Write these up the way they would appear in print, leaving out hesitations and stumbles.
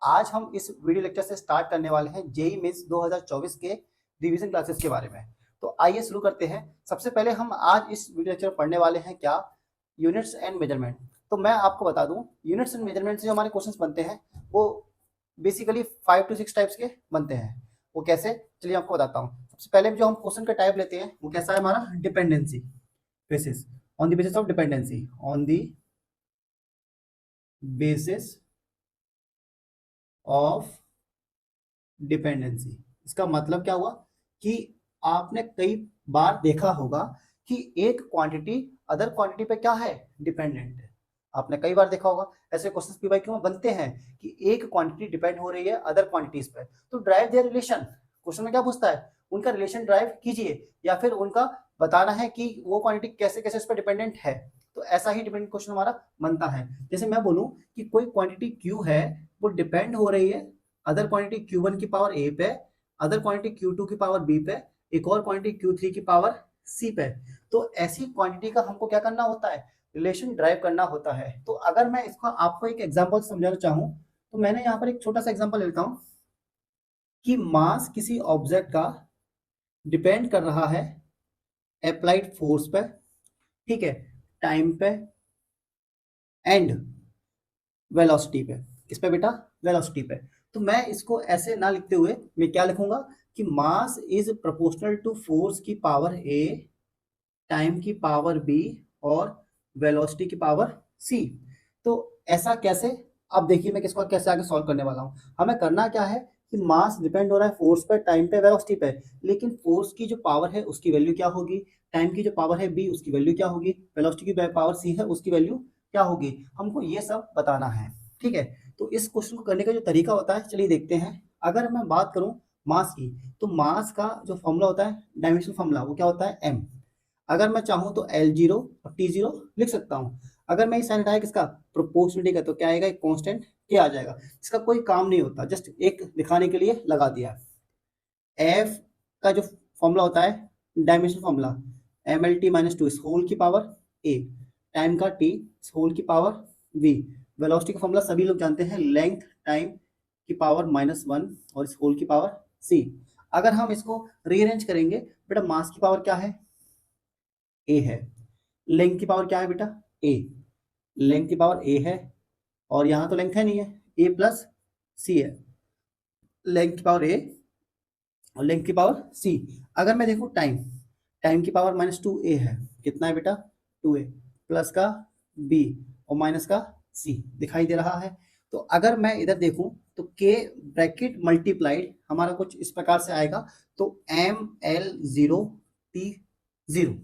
आज हम इस वीडियो लेक्चर से स्टार्ट करने वाले हैं जेईई मेंस 2024 के रिवीजन क्लासेस के बारे में। तो आइए शुरू करते हैं। सबसे पहले हम आज इस वीडियो लेक्चर में पढ़ने वाले हैं क्या, यूनिट्स एंड मेजरमेंट। तो मैं आपको बता दूं, यूनिट्स एंड मेजरमेंट से जो हमारे क्वेश्चंस बनते हैं वो बेसिकली 5 to 6 टाइप्स के बनते हैं। वो कैसे, चलिए आपको बताता हूँ। सबसे पहले जो हम क्वेश्चन का टाइप लेते हैं वो कैसा है हमारा, dependency basis, on the basis of dependency, on the basis of dependency. इसका मतलब क्या हुआ कि आपने कई बार देखा होगा कि एक क्वांटिटी अदर क्वांटिटी पे क्या है, डिपेंडेंट है। आपने कई बार देखा होगा, ऐसे क्वेश्चंस पीवाई क्यों बनते हैं कि एक क्वांटिटी डिपेंड हो रही है अदर क्वांटिटीज पे, तो ड्राइव देयर रिलेशन। क्वेश्चन में क्या पूछता है, उनका रिलेशन ड्राइव कीजिए, या फिर उनका बताना है कि वो क्वांटिटी कैसे कैसे उस पर डिपेंडेंट है। तो ऐसा ही डिपेंडेंट क्वेश्चन हमारा बनता है। जैसे मैं बोलूं कि कोई क्वांटिटी क्यू है, वो डिपेंड हो रही है अदर क्वांटिटी Q1 की पावर A पे, अदर क्वांटिटी Q2 की पावर B पे, एक और क्वांटिटी Q3 की पावर C पे। तो ऐसी क्वांटिटी का हमको क्या करना होता है, रिलेशन ड्राइव करना होता है। तो अगर मैं इसको आपको एक एग्जांपल समझाना चाहूँ, तो मैंने यहाँ पर एक छोटा सा एग्जांपल लेता हूँ कि मास किसी ऑब्जेक्ट का डिपेंड कर रहा है अप्लाइड फोर्स पे, ठीक है, टाइम पे एंड वेलोसिटी पे। किस पे बेटा, वेलोसिटी पे। तो मैं इसको ऐसे ना लिखते हुए मैं क्या लिखूंगा कि mass is proportional to force की पावर ए, टाइम की पावर बी और वेलोसिटी की पावर सी। तो ऐसा कैसे, अब देखिए मैं किसको कैसे आगे सॉल्व करने वाला हूँ। हमें करना क्या है कि मास डिपेंड हो रहा है फोर्स पे, टाइम पे, वेलोसिटी पे, लेकिन फोर्स की जो पावर है उसकी वैल्यू क्या होगी, टाइम की जो पावर है बी उसकी वैल्यू क्या होगी, वेलोसिटी की पावर सी है उसकी वैल्यू क्या होगी, हमको ये सब बताना है। ठीक है, तो इस क्वेश्चन को करने का जो तरीका होता है चलिए देखते हैं। अगर मैं बात करूं मास की, तो मास का जो फॉर्मूला होता है, डायमेंशनल फॉर्मूला, वो क्या होता है, एम। अगर मैं चाहूं तो L0 और T0 लिख सकता हूं। अगर मैं इस साइन हटाया किसका, प्रोपोर्शनलिटी का, तो क्या आएगा, एक कांस्टेंट के आ जाएगा। इसका कोई काम नहीं होता, जस्ट एक दिखाने के लिए लगा दिया। एफ का जो फॉर्मूला होता है, डायमेंशनल फॉर्मूला, MLT-2 इस होल की पावर ए, टाइम का टी इस होल की पावर वी, वेलोसिटी का फॉर्मूला सभी लोग जानते हैं, लेंथ टाइम की पावर -1 और इस होल की पावर सी। अगर हम इसको रीअरेंज करेंगे, बेटा मास की पावर क्या है, ए है, लेंथ की पावर क्या है बेटा, ए, लेंथ की पावर ए है, और यहाँ तो लेंथ है नहीं है, ए प्लस सी है, लेंथ की पावर ए और लेंथ की पावर सी। अगर मैं देखूँ टाइम, टाइम की पावर -2a है, कितना है बेटा, 2a, प्लस का b और माइनस का c दिखाई दे रहा है। तो अगर मैं इधर देखूं तो k ब्रैकेट मल्टीप्लाइड हमारा कुछ इस प्रकार से आएगा, तो ML0T0।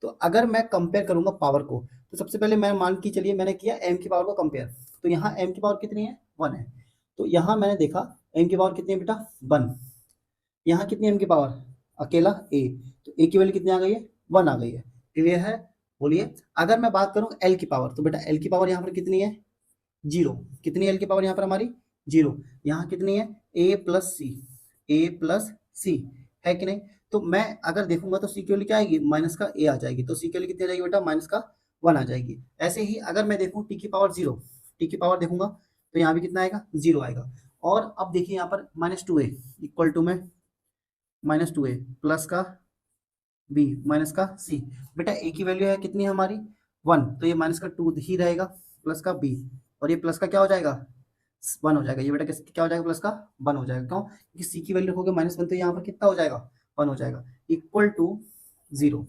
तो अगर मैं कंपेयर करूंगा पावर को, तो सबसे पहले मैं मान के चलिए मैंने किया m की पावर को कंपेयर, तो यहाँ m की पावर कितनी है, 1 है। तो यहाँ मैंने देखा m की पावर कितनी है बेटा, 1। यहाँ कितनी है m की पावर, अकेला a, तो a की वैल्यू कितनी आ गई है, 1 आ गई है। क्लियर है, बोलिए। अगर मैं बात करूँ l की पावर, तो बेटा l की पावर यहाँ पर कितनी है, 0। कितनी है l की पावर यहाँ पर हमारी, 0। यहाँ कितनी है, a plus C, a plus C, है कि नहीं। तो मैं अगर देखूंगा तो सी की वैल्यू क्या आएगी, माइनस का a आ जाएगी, तो सी की वैल्यू कितनी आ जाएगी बेटा, माइनस का 1 आ जाएगी। ऐसे ही अगर मैं देखूँ टी की पावर 0, टी की पावर देखूंगा तो यहाँ भी कितना आएगा, 0 आएगा। और अब देखिए यहाँ पर -2a इक्वल टू में -2a प्लस का b माइनस का c। बेटा a की वैल्यू है कितनी है हमारी, 1, तो ये माइनस का 2 ही रहेगा, प्लस का b, और ये प्लस का क्या हो जाएगा, 1 हो जाएगा। ये बेटा क्या हो जाएगा, प्लस का 1 हो जाएगा। क्यों, क्योंकि c की वैल्यू हो गया -1, तो यहाँ पर कितना हो जाएगा, 1 हो जाएगा, इक्वल टू 0।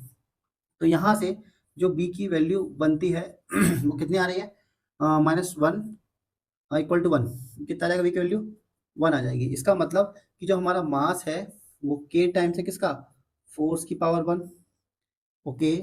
तो यहाँ से जो b की वैल्यू बनती है वो कितनी आ रही है, -1 इक्वल टू 1, कितना आ जाएगा b की वैल्यू, 1 आ जाएगी। इसका मतलब कि जो हमारा मास है वो k टाइम्स है किसका, फोर्स की पावर 1, ओके,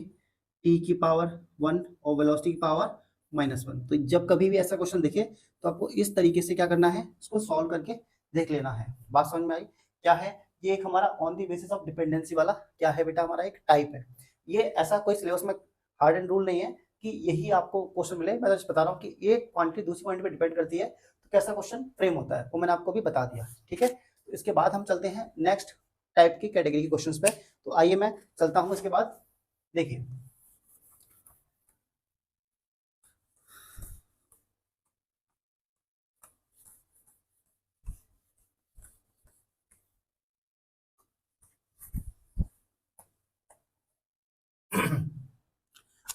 टी की पावर 1 और वेलोसिटी की पावर -1। तो जब कभी भी ऐसा क्वेश्चन दिखे तो आपको इस तरीके से क्या करना है, इसको सॉल्व करके देख लेना है। बात समझ में आई, क्या है ये, एक हमारा on the basis of dependency वाला क्या है बेटा, हमारा एक टाइप है। ये ऐसा कोई सिलेबस में हार्ड एंड रूल नहीं है कि यही आपको क्वेश्चन मिले। मैं तो बता रहा हूँ कि एक क्वांटिटी दूसरी क्वांटिटी पर डिपेंड करती है, तो कैसा क्वेश्चन फ्रेम होता है वो मैंने आपको भी बता दिया। ठीक है, तो इसके बाद हम चलते हैं नेक्स्ट टाइप की कैटेगरी के क्वेश्चन पे। तो आइए मैं चलता हूँ इसके बाद, देखिए।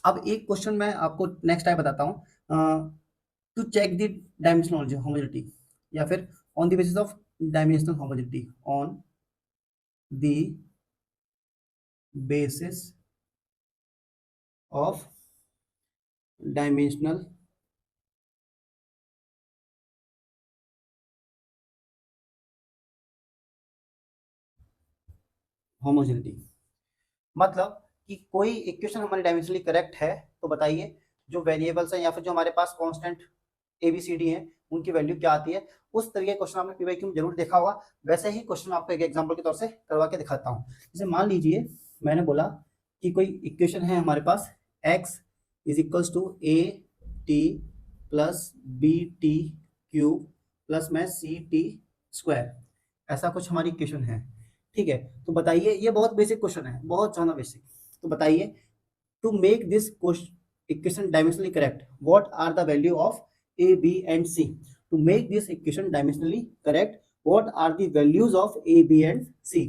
अब एक क्वेश्चन मैं आपको नेक्स्ट टाइम बताता हूँ, to check the dimensional homogeneity, या फिर on the basis of dimensional homogeneity, on the basis of dimensional homogeneity. मतलब कि कोई इक्वेशन हमारी डायमेंशनली करेक्ट है तो बताइए जो वेरिएबल्स हैं या फिर जो हमारे पास कांस्टेंट ABCD हैं उनकी वैल्यू क्या आती है। उस तरीके क्वेश्चन आपने PYQ में जरूर देखा होगा। वैसे ही क्वेश्चन आपको एक एग्जांपल के तौर से करवा के दिखाता हूँ। जैसे मान लीजिए मैंने बोला कि कोई इक्वेशन है हमारे पास x is equals to AT plus BT cube plus में CT स्क्वायर, ऐसा कुछ हमारी इक्वेशन है। ठीक है, तो बताइए, ये बहुत बेसिक क्वेश्चन है, बहुत ज्यादा बेसिक। तो बताइए to make this equation dimensionally correct what are the value of A, B and C। To make this equation dimensionally correct what are the values of A, B and C।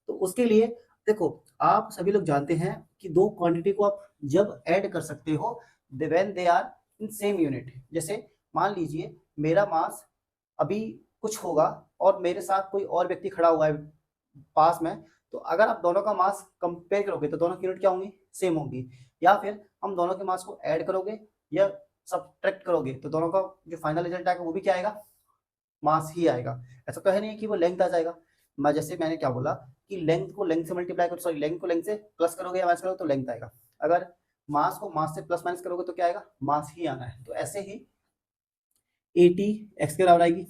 तो उसके लिए देखो, आप सभी लोग जानते हैं कि दो क्वांटिटी को आप जब ऐड कर सकते हो when they are in same unit. जैसे मान लीजिए मेरा मास अभी कुछ होगा और मेरे साथ कोई और व्यक्ति खड़ा हुआ है पास में, तो अगर आप दोनों का मास कंपेयर करोगे तो दोनों की यूनिट क्या होंगी, सेम होंगी। या फिर हम दोनों के मास को ऐड करोगे या सब्ट्रैक्ट करोगे तो दोनों का जो फाइनल रिजल्ट आएगा वो भी क्या आएगा, मास ही आएगा। ऐसा तो है नहीं कि वो लेंथ आ जाएगा। मैं जैसे मैंने क्या बोला कि लेंथ को लेंथ से मल्टीप्लाई करो, सॉरी लेंथ को लेंथ से प्लस करोगे या माइनस करोगे तो लेंथ आएगा। अगर मास को मास से प्लस माइनस करोगे तो क्या आएगा, मास ही आना है। तो ऐसे ही AT x के बराबर आएगी,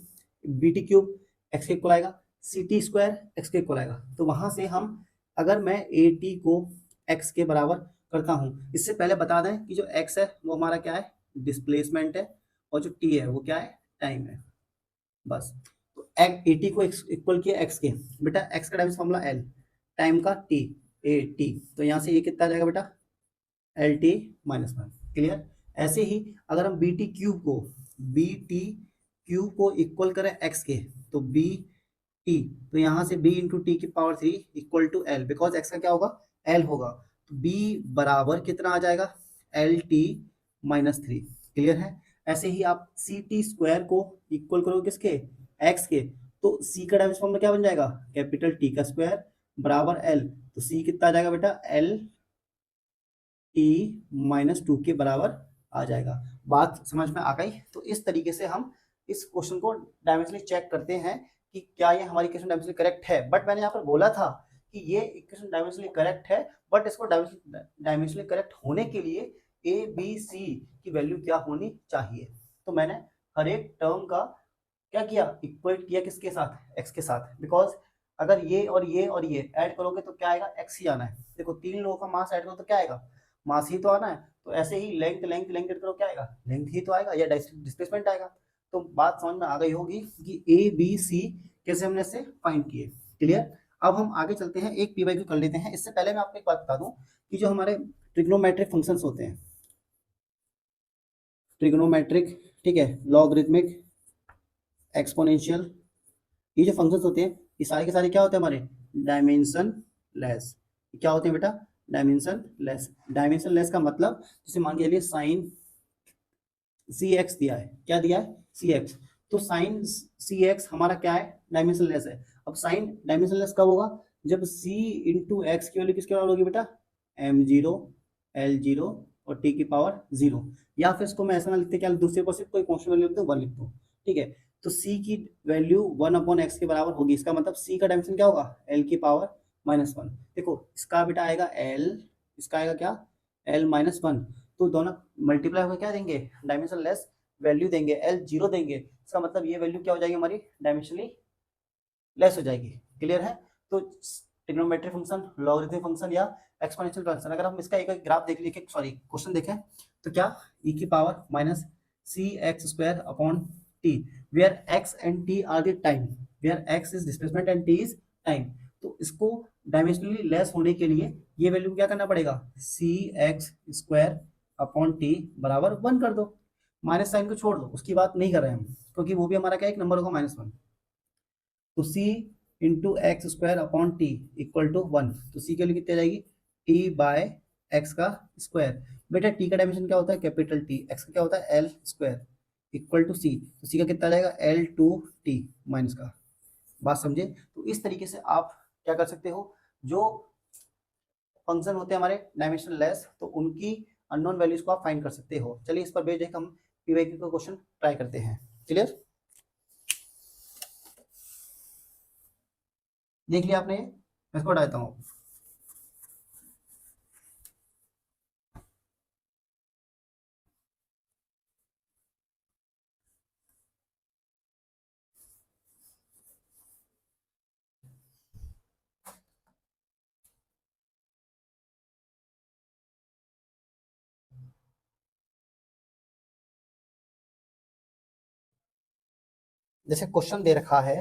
BT क्यूब x के इक्वल आएगा, CT स्क्वायर x के इक्वल आएगा। तो वहां से हम अगर मैं AT को x के बराबर करता हूं, इससे पहले बता दें कि जो x है वो हमारा क्या है, डिस्प्लेसमेंट है, और जो t है वो क्या है, टाइम है। बस, तो AT को इक्वल किया x के, बेटा x का डायमेंशन फॉर्मूला L, टाइम का t, AT, तो यहाँ से ये कितना आ जाएगा बेटा, LT माइनस 1। क्लियर। ऐसे ही अगर हम BT क्यूब को इक्वल करें x के, तो BT, तो यहाँ से B इंटू टी की power 3 equal to L, because x का क्या होगा, L होगा। तो B बराबर कितना आ जाएगा, LT माइनस 3। क्लियर है। ऐसे ही आप CT स्क्वायर को इक्वल करोगे किसके, x के, तो C का डायमेंशन फॉर्मूला क्या बन जाएगा, कैपिटल T का स्क्वायर बराबर L, तो C कितना आ जाएगा बेटा, L T माइनस 2 के बराबर आ जाएगा। बात समझ में आ गई। तो इस तरीके से हम इस क्वेश्चन को डायमेंशनली चेक करते हैं कि क्या ये हमारी इक्वेशन डायमेंशनली करेक्ट है। बट मैंने यहाँ पर बोला था कि ये इक्वेशन डायमेंशनली करेक्ट है, बट इसको डायमेंशनली करेक्ट होने के लिए ABC की वैल्यू क्या होनी चाहिए। तो मैंने हर एक टर्म का क्या किया, इक्वेट किया किसके साथ, x के साथ। बिकॉज अगर ये और ये ऐड करोगे तो क्या आएगा, x ही आना है। देखो तीन लोगों का मास ऐड करो तो क्या आएगा, मास ही तो आना है। तो ऐसे ही लेंथ लेंथ लेंथ ऐड करो क्या आएगा, लेंथ ही तो आएगा या डिस्प्लेसमेंट आएगा। तो बात समझ में आ गई होगी कि ABC कैसे हमने इससे फाइंड किए। क्लियर। अब हम आगे चलते हैं, एक PYQ कर लेते हैं। इससे पहले मैं आपको एक बात बता दूं कि जो हमारे ट्रिग्नोमेट्रिक फंक्शंस होते हैं, ट्रिग्नोमेट्रिक, ठीक है, लॉगरिथमिक, एक्सपोनेंशियल, ये जो फंक्शंस होते हैं ये सारे के सारे क्या होते हैं हमारे, डायमेंशन लेस। क्या होते हैं बेटा, डायमेंशन लेस। डायमेंशन लेस का मतलब जैसे मान के चलिए साइन CX दिया है, क्या दिया है, CX, तो साइन CX हमारा क्या है, डायमेंशन लेस है। अब साइन डायमेंशन लेस कब होगा, जब C इंटू एक्स की वैल्यू किसके बराबर होगी बेटा, M0 L0 और T की पावर 0। या फिर इसको मैं ऐसा ना लिखते, क्या दूसरे पर सिर्फ कोई कॉन्स्टेंट वैल्यू लिख दो, 1 लिख दो। ठीक है, तो C की वैल्यू 1/x के बराबर होगी। इसका मतलब C का डायमेंशन क्या होगा, L की पावर -1। देखो इसका बेटा आएगा L, इसका आएगा क्या, L-1। तो दोनों मल्टीप्लाई होकर क्या देंगे, डायमेंशन लेस वैल्यू देंगे, L0 देंगे। इसका मतलब ये वैल्यू क्या हो जाएगी हमारी, डायमेंशनली लेस हो जाएगी। क्लियर है। तो ट्रिग्नोमेट्रिक फंक्शन, लॉगरिथमिक फंक्शन या एक्सपोनेंशियल फंक्शन, अगर हम इसका एक ग्राफ देख लें, सॉरी क्वेश्चन देखें, तो क्या e की power minus CX² upon t, where x and t are the time, where x is displacement and t is time. तो इसको डायमेंशनली लेस होने के लिए ये वैल्यू क्या करना पड़ेगा, CX² अपॉन t बराबर 1 कर दो। माइनस साइन को छोड़ दो, उसकी बात नहीं कर रहे हैं हम, क्योंकि वो भी हमारा क्या एक नंबर होगा -1। तो C into x square upon T equal to 1, तो C के लिए कितनी आ जाएगी, T बाय एक्स का स्क्वायर। बेटा टी का डायमेंशन क्या होता है, कैपिटल टी, एक्स का क्या होता है एल स्क्वायर इक्वल टू सी, तो सी का कितना आ जाएगा एल टू टी माइनस का। बात समझे? तो इस तरीके से आप क्या कर सकते हो, जो फंक्शन होते हैं हमारे डायमेंशन लेस, तो उनकी अननोन वैल्यूज को आप फाइंड कर सकते हो। चलिए इस पर बेस्ड एक हम पीवाईक्यू का क्वेश्चन ट्राई करते हैं। क्लियर? देख लिया आपने? मैं इसको हटाता हूँ। जैसे क्वेश्चन दे रखा है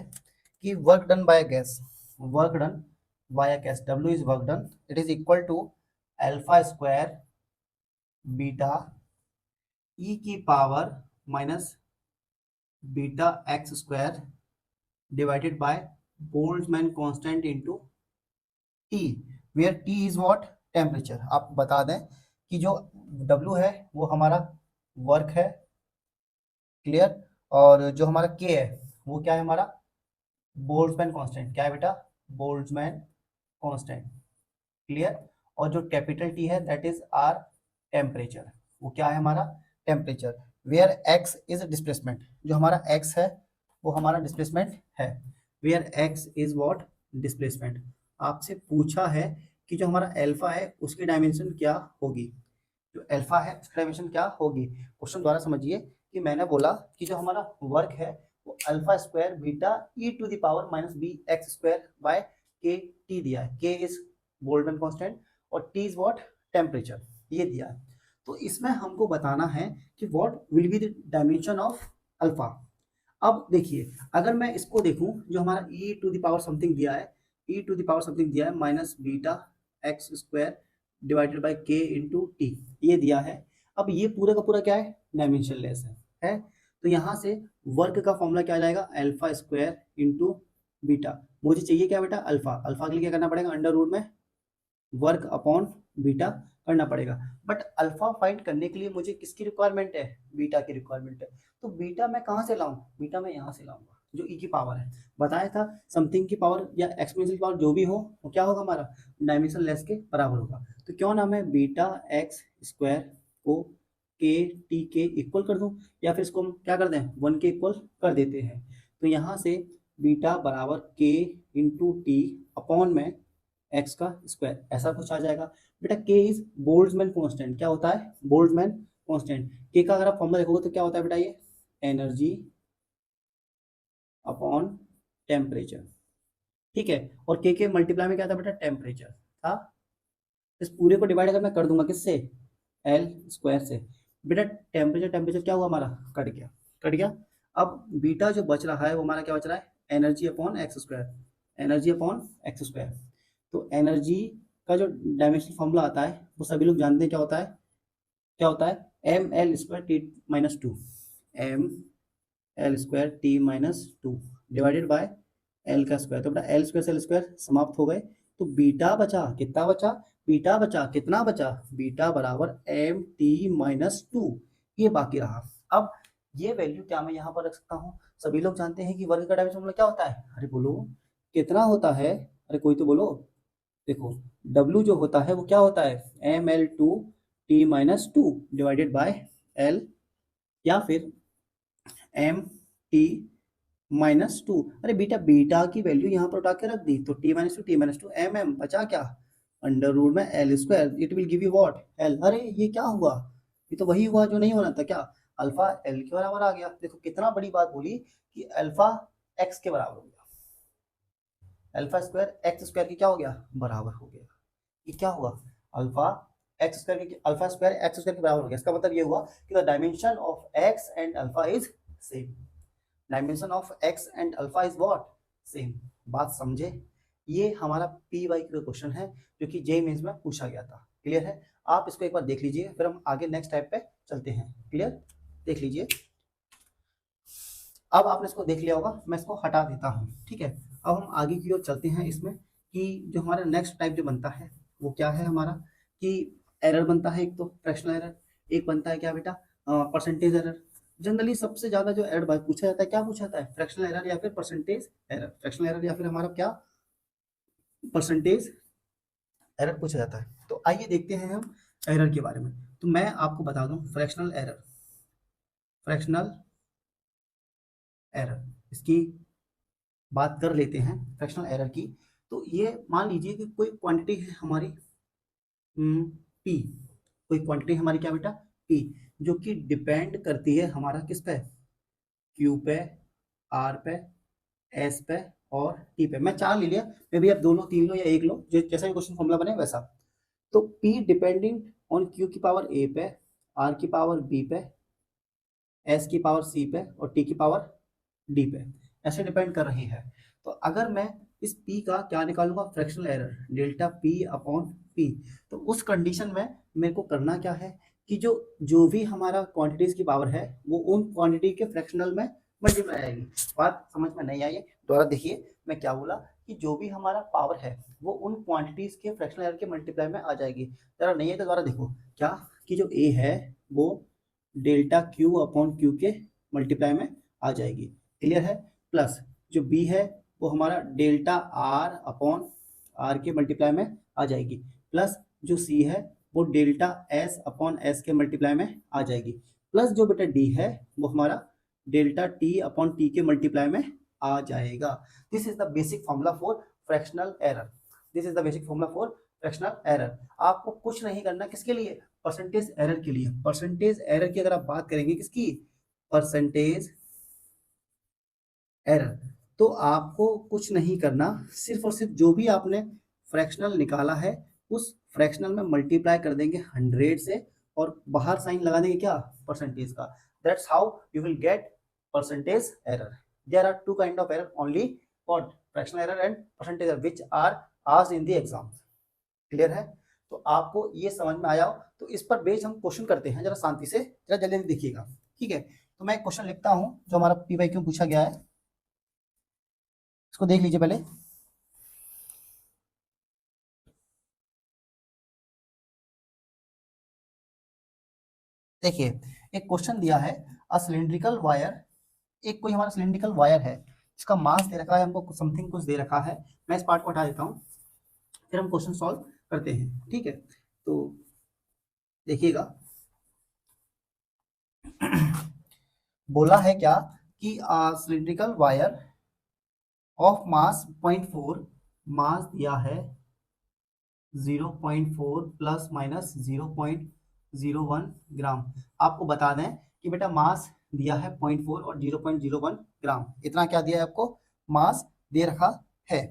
कि work done by gas, work done by gas, W is work done, it is equal to alpha square beta E की power minus beta X square divided by Boltzmann constant into T, where T is what, temperature. आप बता दें कि जो W है वो हमारा work है, क्लियर, और जो हमारा के है वो क्या है हमारा बोल्ट्जमैन कांस्टेंट। क्या है बेटा, बोल्ट्जमैन कांस्टेंट, क्लियर। और जो कैपिटल टी है दैट इज आर टेम्परेचर, वो क्या है हमारा temperature. Where x is displacement, जो हमारा एक्स है वो हमारा डिस्प्लेसमेंट है। Where x is what, displacement. आपसे पूछा है कि जो हमारा अल्फा है उसकी डायमेंशन क्या होगी, जो अल्फा है उसकी डायमेंशन क्या होगी। क्वेश्चन द्वारा समझिए कि मैंने बोला कि जो हमारा वर्क है वो alpha square beta e to the power minus B x square by K T दिया है। के इज बोल्ट्जमैन कांस्टेंट और टी इज व्हाट, टेम्परेचर, ये दिया है। तो इसमें हमको बताना है कि what will be the dimension of alpha. अब देखिए अगर मैं इसको देखूं, जो हमारा e to the power something दिया है, e to the power something दिया है minus beta X square divided bye के इंटू टी, ये दिया है। अब ये पूरा का पूरा क्या है, डायमेंशन लेस है। तो यहाँ से वर्क का फॉर्मूला क्या आ जाएगा, अल्फा स्क्वायर इंटू बीटा। मुझे चाहिए क्या बेटा, अल्फा। अल्फा के लिए क्या करना पड़ेगा, अंडर रूट में वर्क अपॉन बीटा करना पड़ेगा। बट अल्फा फाइंड करने के लिए मुझे किसकी रिक्वायरमेंट है, बीटा की रिक्वायरमेंट है। तो बीटा मैं कहाँ से लाऊं, बीटा मैं यहाँ से लाऊंगा, जो ई की पावर है। बताया था समथिंग की पावर या एक्सपोनेंशियल पावर जो भी हो वो क्या होगा हमारा, डायमेंशन लेस के बराबर होगा। तो क्यों ना मैं बीटा एक्स स्क्वायर को के टी के इक्वल कर दूं, या फिर इसको हम क्या कर दें, 1 के इक्वल कर देते हैं। तो यहाँ से बीटा बराबर के इंटू टी अपॉन में एक्स का स्क्वायर, ऐसा कुछ आ जाएगा। बेटा के इज बोल्ट्जमैन कांस्टेंट, क्या होता है बोल्ट्जमैन कांस्टेंट। के का अगर आप फॉर्मूला देखोगे तो क्या होता है बेटा, ये एनर्जी अपॉन टेम्परेचर, ठीक है। और के मल्टीप्लाई में क्या था बेटा, टेम्परेचर था। इस पूरे को डिवाइड अगर मैं कर दूंगा किससे, एल स्क्वायर से, बेटा टेम्परेचर टेम्परेचर क्या हुआ हमारा, कट गया, कट गया। अब बीटा जो बच रहा है वो हमारा क्या बच रहा है, energy upon x square, energy upon x square. तो एनर्जी का जो डायमेंशनल फॉर्मूला आता है वो सभी लोग जानते हैं, क्या होता है, क्या होता है, M L square T minus two, M L square T minus two divided by L का स्क्वायर। तो बेटा एल स्क्वायर से एल स्क्वायर समाप्त हो गए, तो बीटा बचा, कितना बचा, बीटा बचा, कितना बचा, बीटा बराबर एम टी माइनस टू, ये बाकी रहा। अब ये वैल्यू क्या मैं यहाँ पर रख सकता हूँ, सभी लोग जानते हैं कि वर्ग का डायमेंशन फॉर्मूला क्या होता है, अरे बोलो कितना होता है, अरे कोई तो बोलो। देखो W जो होता है वो क्या होता है, M L two T minus two divided by L, या फिर एम टी माइनस टू। अरे बेटा बीटा की वैल्यू यहाँ पर उठा के रख दी, तो T minus two M M बचा क्या, अंडर रूट में L square, it will give you what L. अरे ये क्या हुआ, ये तो वही हुआ जो नहीं होना था, क्या अल्फा एल के बराबर आ गया। देखो कितना बड़ी बात बोली कि अल्फा एक्स के बराबर हो गया, अल्फा स्क्वायर एक्स स्क्वायर की क्या हो गया, बराबर हो गया। ये क्या हुआ, अल्फा एक्स स्क्वायर की, अल्फा स्क्वायर एक्स स्क्वायर के बराबर हो गया। इसका मतलब ये हुआ कि the dimension of x and alpha is same, dimension of x and alpha is what, same. बात समझे? ये हमारा पी वाई का क्वेश्चन है जो कि जेईई मेंस में पूछा गया था। क्लियर है? आप इसको एक बार देख लीजिए, फिर हम आगे नेक्स्ट टाइप पे चलते हैं। क्लियर? देख लीजिए। अब आपने इसको देख लिया होगा, मैं इसको हटा देता हूँ, ठीक है। अब हम आगे की ओर चलते हैं इसमें, कि जो हमारा नेक्स्ट टाइप जो बनता है वो क्या है हमारा, कि एरर बनता है, एक तो फ्रैक्शनल एरर, एक बनता है क्या बेटा, परसेंटेज एरर। जनरली सबसे ज्यादा जो एरर पूछा जाता है, क्या पूछा जाता है, फ्रैक्शनल एरर या फिर परसेंटेज एरर, फ्रैक्शनल एरर या फिर हमारा क्या, परसेंटेज एरर पूछा जाता है। तो आइए देखते हैं हम एरर के बारे में। तो मैं आपको बता दूं फ्रैक्शनल एरर, फ्रैक्शनल एरर इसकी बात कर लेते हैं फ्रैक्शनल एरर की। तो ये मान लीजिए कि कोई क्वांटिटी है हमारी पी, कोई क्वांटिटी हमारी क्या बेटा, पी, जो कि डिपेंड करती है हमारा किस पे, क्यू पे, आर पे, एस पे और टी पे। मैं चार ले लिया, मे भी आप दो लो, तीन लो या एक लो, जैसा भी क्वेश्चन फॉर्मूला बने वैसा। तो P डिपेंडिंग ऑन Q की पावर A पे, R की पावर B पे, S की पावर C पे और T की पावर D पे ऐसे डिपेंड कर रही है। तो अगर मैं इस P का क्या निकालूंगा, fractional error, delta P upon P, तो उस कंडीशन में मेरे को करना क्या है कि जो जो भी हमारा क्वांटिटीज की पावर है वो उन क्वांटिटी के फ्रैक्शनल में मल्टीप्लाई आएगी। बात समझ में नहीं आई है, दोबारा देखिए मैं क्या बोला, कि जो भी हमारा पावर है वो उन क्वांटिटीज के फ्रैक्शनल एरर के मल्टीप्लाई में आ जाएगी। जरा नहीं है तो दोबारा देखो क्या, कि जो ए है वो डेल्टा क्यू अपॉन क्यू के मल्टीप्लाई में आ जाएगी, क्लियर है। प्लस जो बी है वो हमारा डेल्टा आर अपॉन आर के मल्टीप्लाई में आ जाएगी, प्लस जो सी है वो डेल्टा एस अपॉन एस के मल्टीप्लाई में आ जाएगी, प्लस जो बेटा डी है वो हमारा डेल्टा टी अपॉन टी के मल्टीप्लाई में आ जाएगा। This is the basic formula for fractional error, this is the basic formula for fractional error. आपको कुछ नहीं करना, किसके लिए, परसेंटेज एरर के लिए। परसेंटेज एरर की अगर आप बात करेंगे, किसकी, परसेंटेज एरर, तो आपको कुछ नहीं करना, सिर्फ और सिर्फ जो भी आपने फ्रैक्शनल निकाला है उस फ्रैक्शनल में मल्टीप्लाई कर देंगे 100 से और बाहर साइन लगा देंगे क्या, परसेंटेज का। That's how you will get percentage error. There are two kind of error only, what, fractional error and percentage error, which are asked in the exam, clear है। तो आपको ये समझ में आया हो तो इस पर बेस हम क्वेश्चन करते हैं, जरा शांति से, जरा जल्दी जल्दी देखिएगा, ठीक है। तो मैं एक क्वेश्चन लिखता हूं जो हमारा पी वाई क्यू पूछा गया है, इसको देख लीजिए पहले। देखिए एक क्वेश्चन दिया है, अ सिलिंड्रिकल वायर, एक कोई हमारा सिलिंड्रिकल वायर है, इसका मास दे रखा है हमको, समथिंग कुछ दे रखा है। मैं इस पार्ट को हटा देता हूँ, फिर हम क्वेश्चन सॉल्व करते हैं, ठीक है। तो देखिएगा बोला है क्या, कि सिलिंड्रिकल वायर ऑफ मास 0.4, मास दिया है 0.4 प्लस माइनस 0.01 ग्राम। आपको बता दें कि बेटा मास दिया है 0.4 और 0.01 ग्राम, इतना क्या दिया है आपको, मास दे रखा है।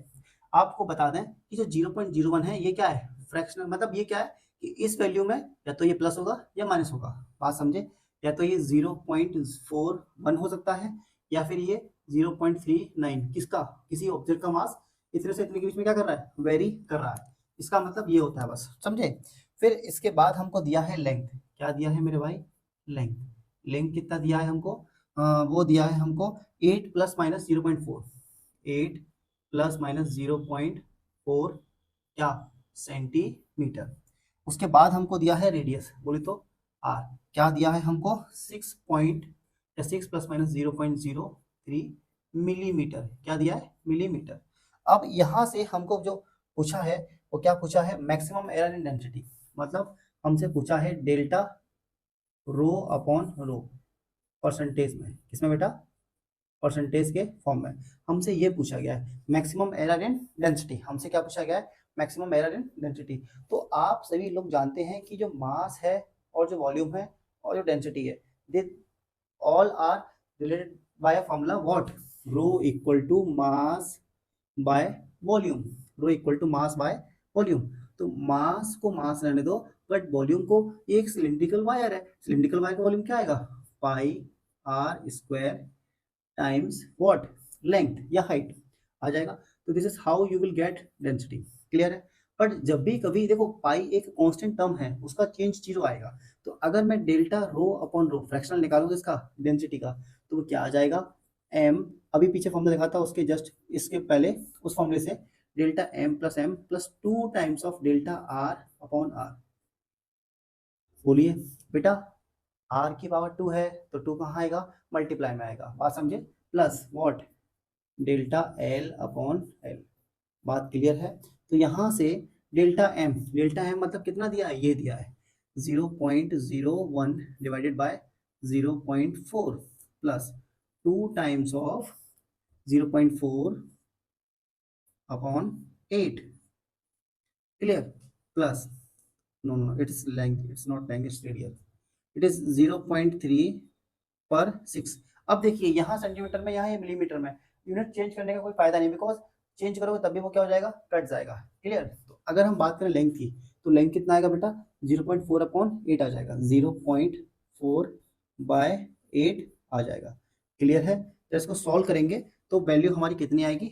आपको बता दें कि जो 0.01 है ये क्या है, फ्रैक्शनल, मतलब ये क्या है कि इस वैल्यू में या तो ये प्लस होगा या माइनस होगा, बात समझे। या तो ये 0.41 हो सकता है या फिर ये 0.39, किसका, किसी ऑब्जेक्ट का मास इतने से इतने के बीच में क्या कर रहा है, वेरी कर रहा है। इसका मतलब ये होता है, बस समझे। फिर इसके बाद हमको दिया है लेंथ, क्या दिया है मेरे भाई, लेंथ। लेंथ कितना दिया है हमको, वो दिया है हमको 8 प्लस माइनस 0.4, 8 प्लस माइनस 0.4 क्या, सेंटीमीटर। उसके बाद हमको दिया है रेडियस, बोले तो आर, क्या दिया है हमको, 6 प्लस माइनस 0.03 मिलीमीटर, क्या दिया है, मिलीमीटर। अब यहाँ से हमको जो पूछा है वो क्या पूछा है, मैक्सिमम एरर इन डेंसिटी, मतलब हमसे पूछा है delta rho upon rho, percentage में, किसमें बेटा, परसेंटेज के फॉर्म में हमसे ये पूछा गया है। मैक्सिमम एरर इन डेंसिटी हमसे क्या पूछा गया है, मैक्सिमम एरर इन डेंसिटी। तो आप सभी लोग जानते हैं कि जो मास है और जो वॉल्यूम है और जो डेंसिटी है, they all are related by a formula what, rho equal to mass by volume, rho equal to mass by volume. तो मास को मास रहने दो, बट वॉल्यूम को, ये एक सिलिंड्रिकल वायर है, सिलिंड्रिकल वायर का वॉल्यूम क्या आएगा, pi R square times what, length या हाइट आ जाएगा। तो this is how you will get density, clear है। बट जब भी कभी देखो पाई एक कांस्टेंट टर्म है, उसका चेंज जीरो आएगा। तो अगर मैं delta rho upon rho fractional निकालूंगा इसका, डेंसिटी का, तो वो क्या आ जाएगा, एम, अभी पीछे फॉर्मूला देखा था उसके जस्ट इसके पहले, उस फॉर्मूले से delta M plus 2 times of delta R upon R, बोलिए बेटा, r की पावर 2 है तो 2 कहाँ आएगा, मल्टीप्लाई में आएगा, बात समझे, plus what, delta L upon L, बात क्लियर है। तो यहाँ से डेल्टा एम मतलब कितना दिया है, ये दिया है 0.01 divided by 0.4 plus 2 times of 0.4 upon 8, clear, plus no no it's length, it's not length, it's radius, it is 0.3 पर 6। अब देखिए यहाँ सेंटीमीटर में, यहाँ ये मिलीमीटर में, यूनिट चेंज करने का कोई फायदा नहीं, बिकॉज चेंज करोगे तब भी वो क्या हो जाएगा, कट जाएगा, क्लियर। तो अगर हम बात करें लेंथ की, तो लेंथ कितना आएगा बेटा, 0.4 अपॉन 8 आ जाएगा, 0.4 बाय 8 आ जाएगा, क्लियर है। तो इसको सॉल्व करेंगे तो वैल्यू हमारी कितनी आएगी,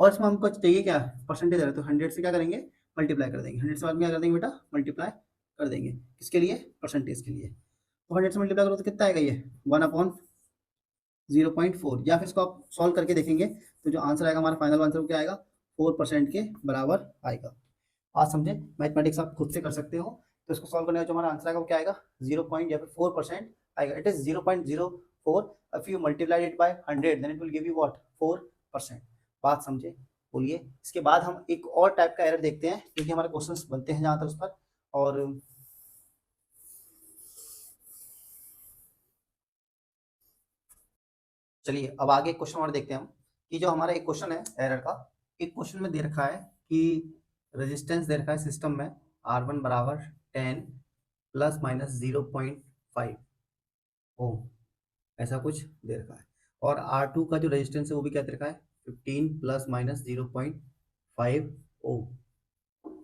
और इसमें हमको चाहिए क्या, परसेंटेज है, तो 100 से क्या करेंगे, मल्टीप्लाई कर देंगे, 100 से बाद में क्या कर देंगे बेटा, मल्टीप्लाई कर देंगे, किसके लिए, परसेंटेज के लिए। तो 100 से मल्टीप्लाई करो तो कितना आएगा, ये 1 अपॉन 0.4, या फिर इसको आप सॉल्व करके देखेंगे तो जो आंसर आएगा हमारा फाइनल आंसर वो क्या आएगा, 4% के बराबर आएगा। बात समझे, मैथमेटिक्स आप खुद से कर सकते हो। तो इसको सॉल्व करने का जो हमारा आंसर आएगा वो क्या आएगा, 0 पॉइंट या फिर 4% आएगा, it is 0.04, if you multiply it by 100 then it will give you what, 4%। बात समझे, बोलिए। इसके बाद हम एक और टाइप का एरर देखते हैं, क्योंकि हमारे क्वेश्चंस बनते हैं जहां तक उस पर, और चलिए अब आगे क्वेश्चन और देखते हैं हम, कि जो हमारा एक क्वेश्चन है एरर का, एक क्वेश्चन में दे रखा है कि रेजिस्टेंस दे रखा है सिस्टम में, R1 बराबर 10 प्लस माइनस 0.5 ओम, ऐसा कुछ दे रखा है, और R2 का जो रेजिस्टेंस है वो भी क्या दे रखा है, 15 प्लस माइनस 0.5 ओम,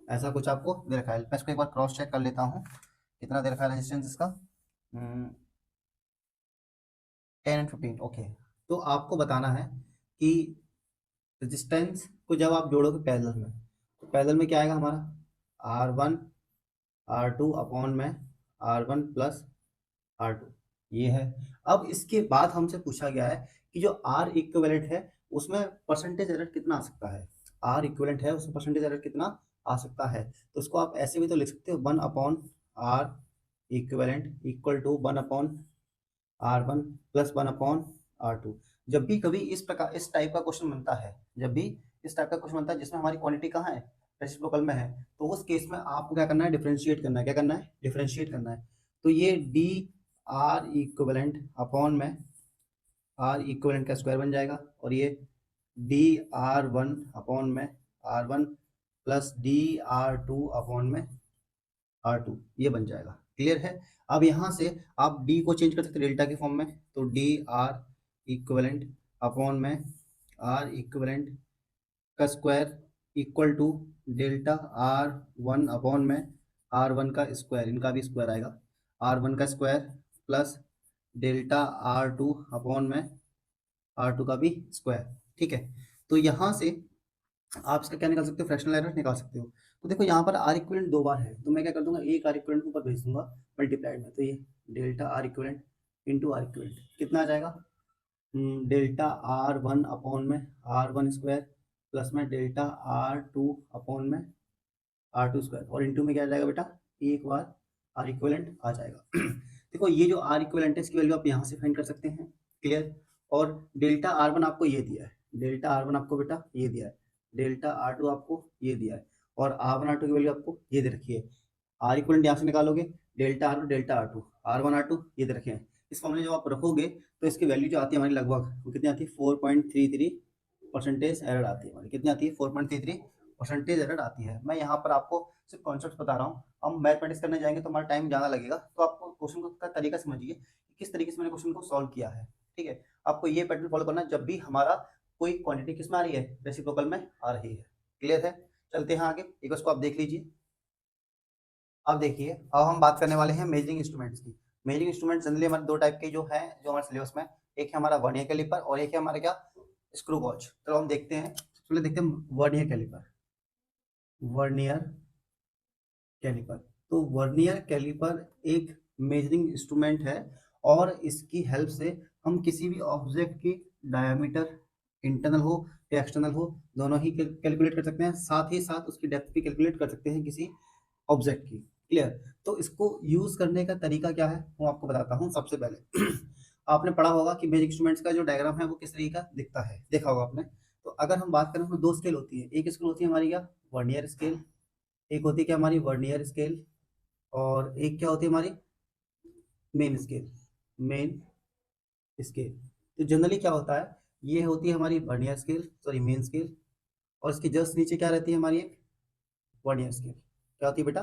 ऐसा कुछ आपको दे रखा है। मैं इसको एक बार क्रॉस चेक कर लेता हूँ, कितना दे रखा है रेजिस्टेंस इसका, 10 एंड 15, ओके। तो आपको बताना है कि रेजिस्टेंस को जब आप जोड़ोगे पैरेलल में, तो पैरेलल में क्या आएगा हमारा, R1 R2 अपॉन में R1 प्लस R2, ये है। अब इसके बाद हमसे पूछा गया है कि जो R इक्विवेलेंट है उसमें परसेंटेज एरर कितना आ सकता है, R इक्विवेलेंट है उसमें परसेंटेज एरर कितना आ सकता है। तो उसको आप ऐसे भी तो लिख सकते हो, 1 upon R equivalent equal to 1 upon R1 plus 1 upon R2। जब भी कभी इस प्रकार इस टाइप का क्वेश्चन बनता है, जब भी इस टाइप का क्वेश्चन बनता है जिसमें हमारी क्वांटिटी कहाँ है, रेसिप्रोकल में है, तो उस केस में आपको क्या करना है, डिफरेंशिएट करना है, क्या करना है, डिफरेंशिएट करना है। तो ये डी आर इक्विवेलेंट अपॉन में आर इक्विवेलेंट का स्क्वायर बन जाएगा, और ये डी आर वन अपॉन में R one plus D R two upon में R2, ये बन जाएगा, क्लियर है। अब यहाँ से आप D को चेंज कर सकते हैं डेल्टा के फॉर्म में, तो डी आर इक्वलेंट अपॉन में R इक्वलेंट का square equal to delta R1 upon में R1 का स्क्वायर, इनका भी स्क्वायर आएगा, R1 का square plus delta R2 upon में R2 का भी स्क्वायर, ठीक है। तो यहाँ से आप इसका क्या निकाल सकते हो, फ्रैक्शनल एरर निकाल सकते हो। तो देखो यहाँ पर आर इक्विवेलेंट 2 बार है, तो मैं क्या कर दूंगा, एक आर इक्विवेलेंट ऊपर भेज दूंगा मल्टीप्लाइड में, तो ये delta R equivalent into R equivalent कितना आ जाएगा, डेल्टा R1 अपॉन में R1 स्क्वायर प्लस में डेल्टा R2 अपॉन में R2 स्क्वायर, और इंटू में क्या आ जाएगा बेटा, एक बार आर इक्विवेलेंट आ जाएगा। देखो ये जो आर इक्विवेलेंट है इसकी वैल्यू आप यहाँ से फाइंड कर सकते हैं, क्लियर। और डेल्टा R1 आपको ये दिया है, डेल्टा R1 आपको बेटा ये दिया है, डेल्टा R2 आपको ये दिया है, और R1 R2 की वैल्यू आपको ये दे रखी है। आर इक्विवेलेंट यहाँ से निकालोगे, delta R2 delta R2 R1 R2 ये दे रखे हैं, इस फॉर्मूले जब आप रखोगे तो इसकी वैल्यू जो आती है हमारी लगभग वो कितनी आती है, 4.33 परसेंटेज एरर आती है हमारी, कितनी आती है, 4.33 परसेंटेज एरर आती है। मैं यहाँ पर आपको सिर्फ कॉन्सेप्ट बता रहा हूँ, हम मैथमेटिक्स करने जाएंगे तो हमारा टाइम ज़्यादा लगेगा, तो आपको क्वेश्चन का तरीका समझिए कि किस तरीके से मैंने क्वेश्चन को सॉल्व किया है, ठीक है। आपको ये पैटर्न फॉलो करना जब भी हमारा कोई क्वांटिटी किस में आ रही है, रेसिप्रोकल में आ रही है, क्लियर है। चलते हैं आगे, एक उसको आप देख लीजिए। अब देखिए, अब हम बात करने वाले हैं मेजरिंग इंस्ट्रूमेंट्स की। मेजरिंग इंस्ट्रूमेंट जनरली हमारे दो टाइप के जो है, जो हमारे सिलेबस में, एक है हमारा वर्नियर कैलिपर और एक है हमारा क्या, स्क्रू गॉज। चलो हम देखते हैं, पहले देखते हैं वर्नियर कैलिपर। वर्नियर कैलिपर, तो वर्नियर कैलिपर एक मेजरिंग इंस्ट्रूमेंट है, और इसकी हेल्प से हम किसी भी ऑब्जेक्ट की डायमीटर, इंटरनल हो या एक्सटर्नल हो, दोनों ही कैलकुलेट कर सकते हैं, साथ ही साथ उसकी डेप्थ भी कैलकुलेट कर सकते हैं किसी ऑब्जेक्ट की, क्लियर। तो इसको यूज करने का तरीका क्या है वो आपको बताता हूँ। सबसे पहले आपने पढ़ा होगा कि बेसिक इंस्ट्रूमेंट्स का जो डायग्राम है वो किस तरीके का दिखता है, देखा होगा आपने। तो अगर हम बात करें तो दो स्केल होती है, एक स्केल होती है हमारी क्या, वर्नियर स्केल, एक होती है क्या हमारी वर्नियर स्केल, और एक क्या होती है हमारी मेन स्केल, मेन स्केल। तो जनरली क्या होता है, ये होती है हमारी vernier scale, sorry main scale, और इसके जस्ट नीचे क्या रहती है हमारी एक वर्नियर स्केल। क्या होती है बेटा,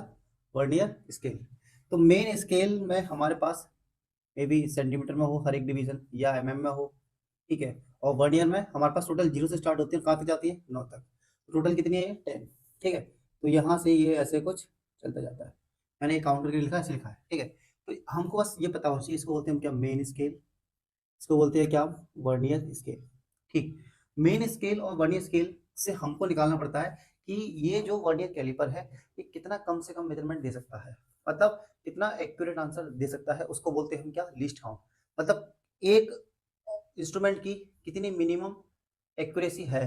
वर्नियर स्केल। तो मेन स्केल में हमारे पास मे बी सेंटीमीटर में हो हर एक डिवीजन, या में हो, ठीक है। और वर्नियर में हमारे पास टोटल 0 से स्टार्ट होती है, कहाँ तक जाती है, 9 तक। टोटल कितनी है, 10, ठीक है। तो यहाँ से ये ऐसे कुछ चलता जाता है, मैंने काउंट करके लिखा है, ऐसे लिखा है, ठीक है। तो हमको बस ये पता होना चाहिए, इसको बोलते हैं हम क्या, मेन स्केल, इसको बोलते हैं क्या, वर्नियर स्केल, ठीक। मेन स्केल और वर्नियर स्केल से हमको निकालना पड़ता है कि ये जो वर्नियर कैलिपर है ये कितना कम से कम मेजरमेंट दे सकता है, मतलब कितना एक्यूरेट आंसर दे सकता है, उसको बोलते हैं हम क्या, लीस्ट काउंट। मतलब एक इंस्ट्रूमेंट की कितनी मिनिमम एक्यूरेसी है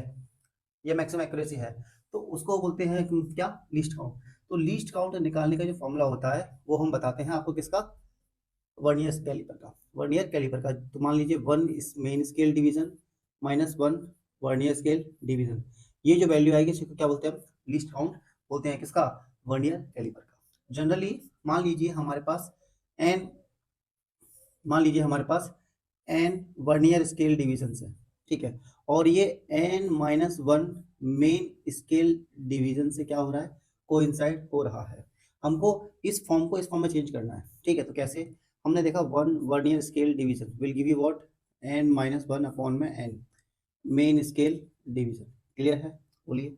या मैक्सिमम एक्यूरेसी है, तो उसको बोलते हैं क्या, लीस्ट काउंट। तो लीस्ट काउंट निकालने का जो फॉर्मूला होता है वो हम बताते हैं आपको, किसका, वर्नियर कैलिपर का, वर्नियर कैलिपर का। तो मान लीजिए 1 इस main scale division -1 vernier scale division, ये जो वैल्यू आएगी इसको क्या बोलते हैं, लीस्ट काउंट बोलते हैं, किसका, वर्नियर कैलिपर का। जनरली मान लीजिए हमारे पास एन, मान लीजिए हमारे पास एन वर्नियर स्केल डिवीजन है, ठीक है, और ये n-1 मेन स्केल डिवीजन से क्या हो रहा है, कोइंसाइड हो रहा है। हमको इस फॉर्म को इस फॉर्म में चेंज करना है, ठीक है। तो कैसे, हमने देखा 1 vernier scale division will give you what, n-1 upon में n main scale division, clear है, बोलिए,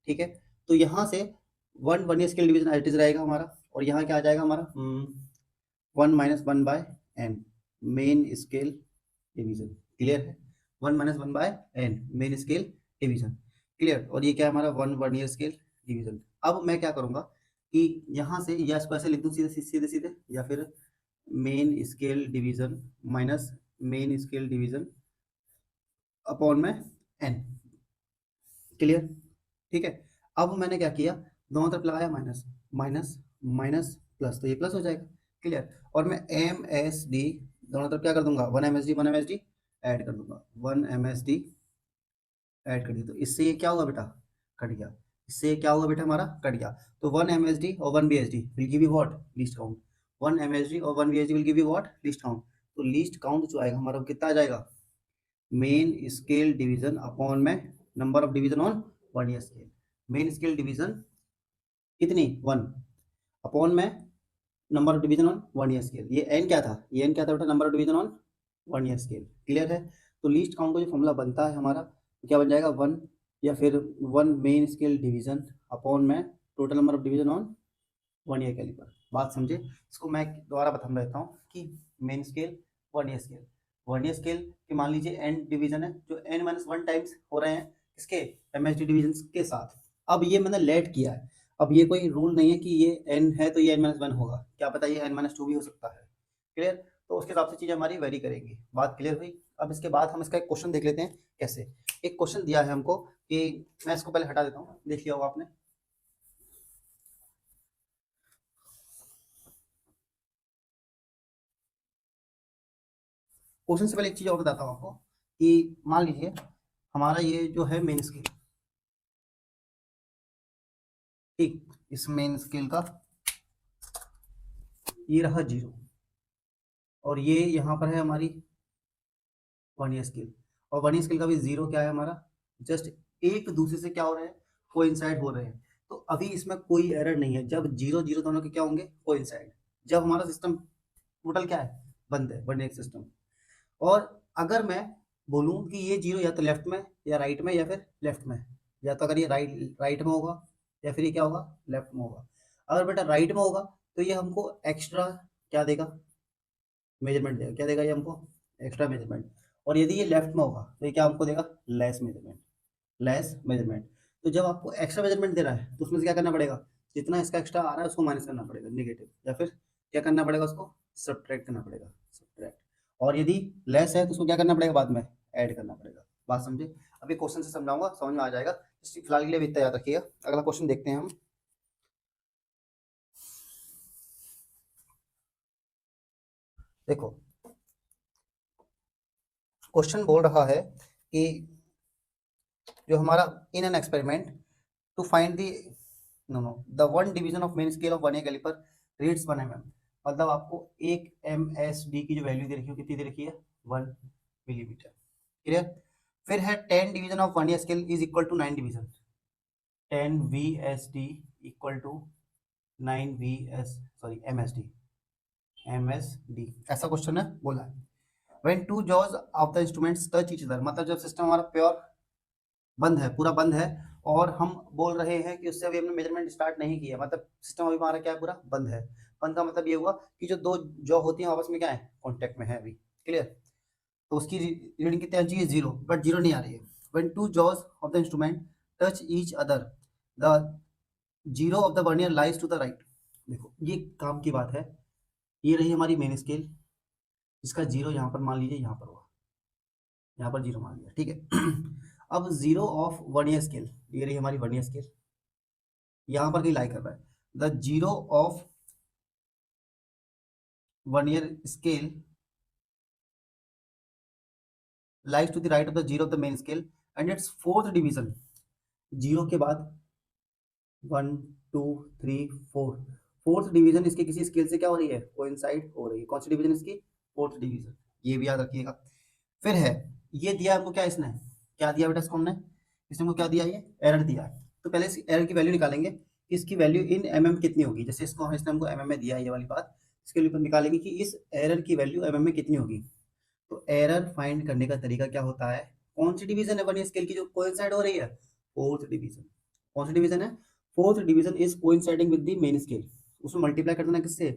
ठीक है। तो यहाँ से 1 vernier scale division as it is रहेगा हमारा, और यहाँ क्या आ जाएगा हमारा, 1-1/n main scale division, clear है, 1-1/n main scale division, clear. और ये क्या है हमारा, 1 वर्नियर स्केल डिवीजन। अब मैं क्या करूंगा कि यहाँ से या इसको ऐसे लिख दूँ सीधे सीधे सीधे, या फिर main scale division minus main scale division upon में n, क्लियर, ठीक है। अब मैंने क्या किया, दोनों तरफ लगाया माइनस माइनस माइनस प्लस, तो ये प्लस हो जाएगा, क्लियर। और मैं एम एस डी दोनों तरफ क्या कर दूंगा, 1 MSD ऐड कर दूंगा, 1 MSD ऐड कर दी, तो इससे ये क्या होगा बेटा, कट गया, इससे ये क्या होगा बेटा हमारा, कट गया। तो 1 MSD और 1 BSD will give you what, least count, 1 MSD और 1 BSD will give you what, least count. तो लीस्ट काउंट जो आएगा हमारा कितना आ जाएगा, मेन स्केल डिवीजन अपॉन में number of division on vernier scale. Main scale division कितनी, 1 अपॉन में number of division on vernier scale. ये n क्या था, ये n क्या था बेटा, number of division on vernier scale, clear है। तो लीस्ट काउंट का जो फॉर्मूला बनता है हमारा, तो क्या बन जाएगा, 1 या फिर 1 मेन स्केल डिवीजन अपॉन में total number of division on vernier caliper. बात समझे, इसको मैं दोबारा बता देता हूँ कि मेन स्केल, वर्नियर स्केल के मान लीजिए n डिवीजन है, जो n-1 टाइम्स हो रहे हैं इसके MSD डिवीजन के साथ। अब ये मैंने लेट किया है, अब ये कोई रूल नहीं है कि ये n है तो ये n-1 होगा, क्या पता ये n-2 भी हो सकता है, क्लियर। तो उसके हिसाब से चीज़ें हमारी वेरी करेंगी, बात क्लियर हुई। अब इसके बाद हम इसका एक क्वेश्चन देख लेते हैं कैसे। एक क्वेश्चन दिया है हमको कि, मैं इसको पहले हटा देता हूँ, देख लिया होगा आपने। क्वेश्चन से पहले एक चीज़ और बताता हूँ आपको कि मान लीजिए हमारा ये जो है मेन स्केल, ठीक, इस मेन स्केल का ये रहा 0, और ये यहाँ पर है हमारी वर्नियर स्केल, और वर्नियर स्केल का भी 0 क्या है हमारा, जस्ट एक दूसरे से क्या हो रहे हैं, कोइंसाइड हो रहे हैं। तो अभी इसमें कोई एरर नहीं है, जब 0 0 दोनों के क्या होंगे, कोइंसाइड, जब हमारा सिस्टम टोटल क्या है, बंद है, वर्नियर सिस्टम। और अगर मैं बोलूँ कि ये 0 या तो लेफ्ट में या राइट में या फिर लेफ्ट में, या तो अगर ये राइट में होगा या फिर ये क्या होगा, लेफ्ट में होगा। अगर बेटा राइट में होगा तो ये हमको एक्स्ट्रा क्या देगा, मेजरमेंट देगा, क्या देगा ये हमको, एक्स्ट्रा मेजरमेंट। और यदि ये लेफ्ट में होगा तो ये क्या हमको देगा, लेस मेजरमेंट, लेस मेजरमेंट। तो जब आपको एक्स्ट्रा मेजरमेंट दे रहा है तो उसमें से क्या करना पड़ेगा, जितना इसका एक्स्ट्रा आ रहा है उसको माइनस करना पड़ेगा, नेगेटिव, या फिर क्या करना पड़ेगा, उसको सब्ट्रैक्ट करना पड़ेगा, सब्ट्रैक्ट। और यदि लेस है तो उसको क्या करना पड़ेगा, बाद में ऐड करना पड़ेगा, बात समझे। अभी क्वेश्चन से समझाऊंगा, समझ में आ जाएगा, फिलहाल के लिए भी इतना याद रखिएगा। अगला क्वेश्चन देखते हैं हम। देखो क्वेश्चन बोल रहा है कि जो हमारा in an experiment to find the no the one division of main scale of 1 caliper reads 1 mm, मतलब आपको एक MSD की जो वैल्यू दे रखी है कितनी दे रखी है 1 मिलीमीटर। क्लियर। फिर है 10 division of 1 scale is equal to 9 division, 10 VSD equal to 9 MSD ऐसा क्वेश्चन है बोला है। When two jaws of the instruments touch each other, मतलब जब सिस्टम हमारा प्योर बंद है, पूरा बंद है और हम बोल रहे हैं कि उससे अभी हमने मेजरमेंट स्टार्ट नहीं किया, मतलब सिस्टम अभी हमारा क्या है पूरा बंद है। बंद का मतलब ये हुआ कि जो दो जॉ होती हैं आपस में क्या है कांटेक्ट में है अभी। क्लियर। तो उसकी रीडिंग कितनी आ रही है 0, बट 0 नहीं आ रही है। When two jaws of the instrument touch each other, the zero of the vernier lies to the right। देखो ये काम की बात है, ये रही हमारी मेन स्केल, इसका 0 यहाँ पर मान लीजिए, यहाँ पर हुआ, यहाँ पर 0 मान लिया, ठीक है। अब 0 ऑफ वर्नियर स्केल, ये रही हमारी वर्नियर स्केल, यहाँ पर कहीं लाई कर रहा है। The 0 of vernier scale lies to the right of the 0 of the main scale and its fourth division, 0 के बाद 1 2 3 4, फोर्थ डिवीजन इसके किसी स्केल से क्या हो रही है कोइंसाइड हो रही है। कौन सी डिवीजन इसकी फोर्थ डिवीजन, ये भी याद रखिएगा। फिर है ये दिया आपको क्या, इसने क्या दिया बेटा इसको, हमने इसने हमको क्या दिया, ये एरर दिया है। तो पहले इस एरर की वैल्यू निकालेंगे, इसकी वैल्यू इन mm कितनी होगी। जैसे इसको इसने हमको mm में दिया है ये वाली बात, इसके लिए निकालेंगे कि इस एरर की वैल्यू mm में कितनी होगी। तो एरर फाइंड करने का तरीका क्या होता है, कौन सी डिवीजन है वर्नियर स्केल की जो कोइंसाइड हो रही है, फोर्थ डिवीजन। कौन सी डिवीजन है, fourth division is coinciding with the main scale. उसमें मल्टीप्लाई कर देना किससे,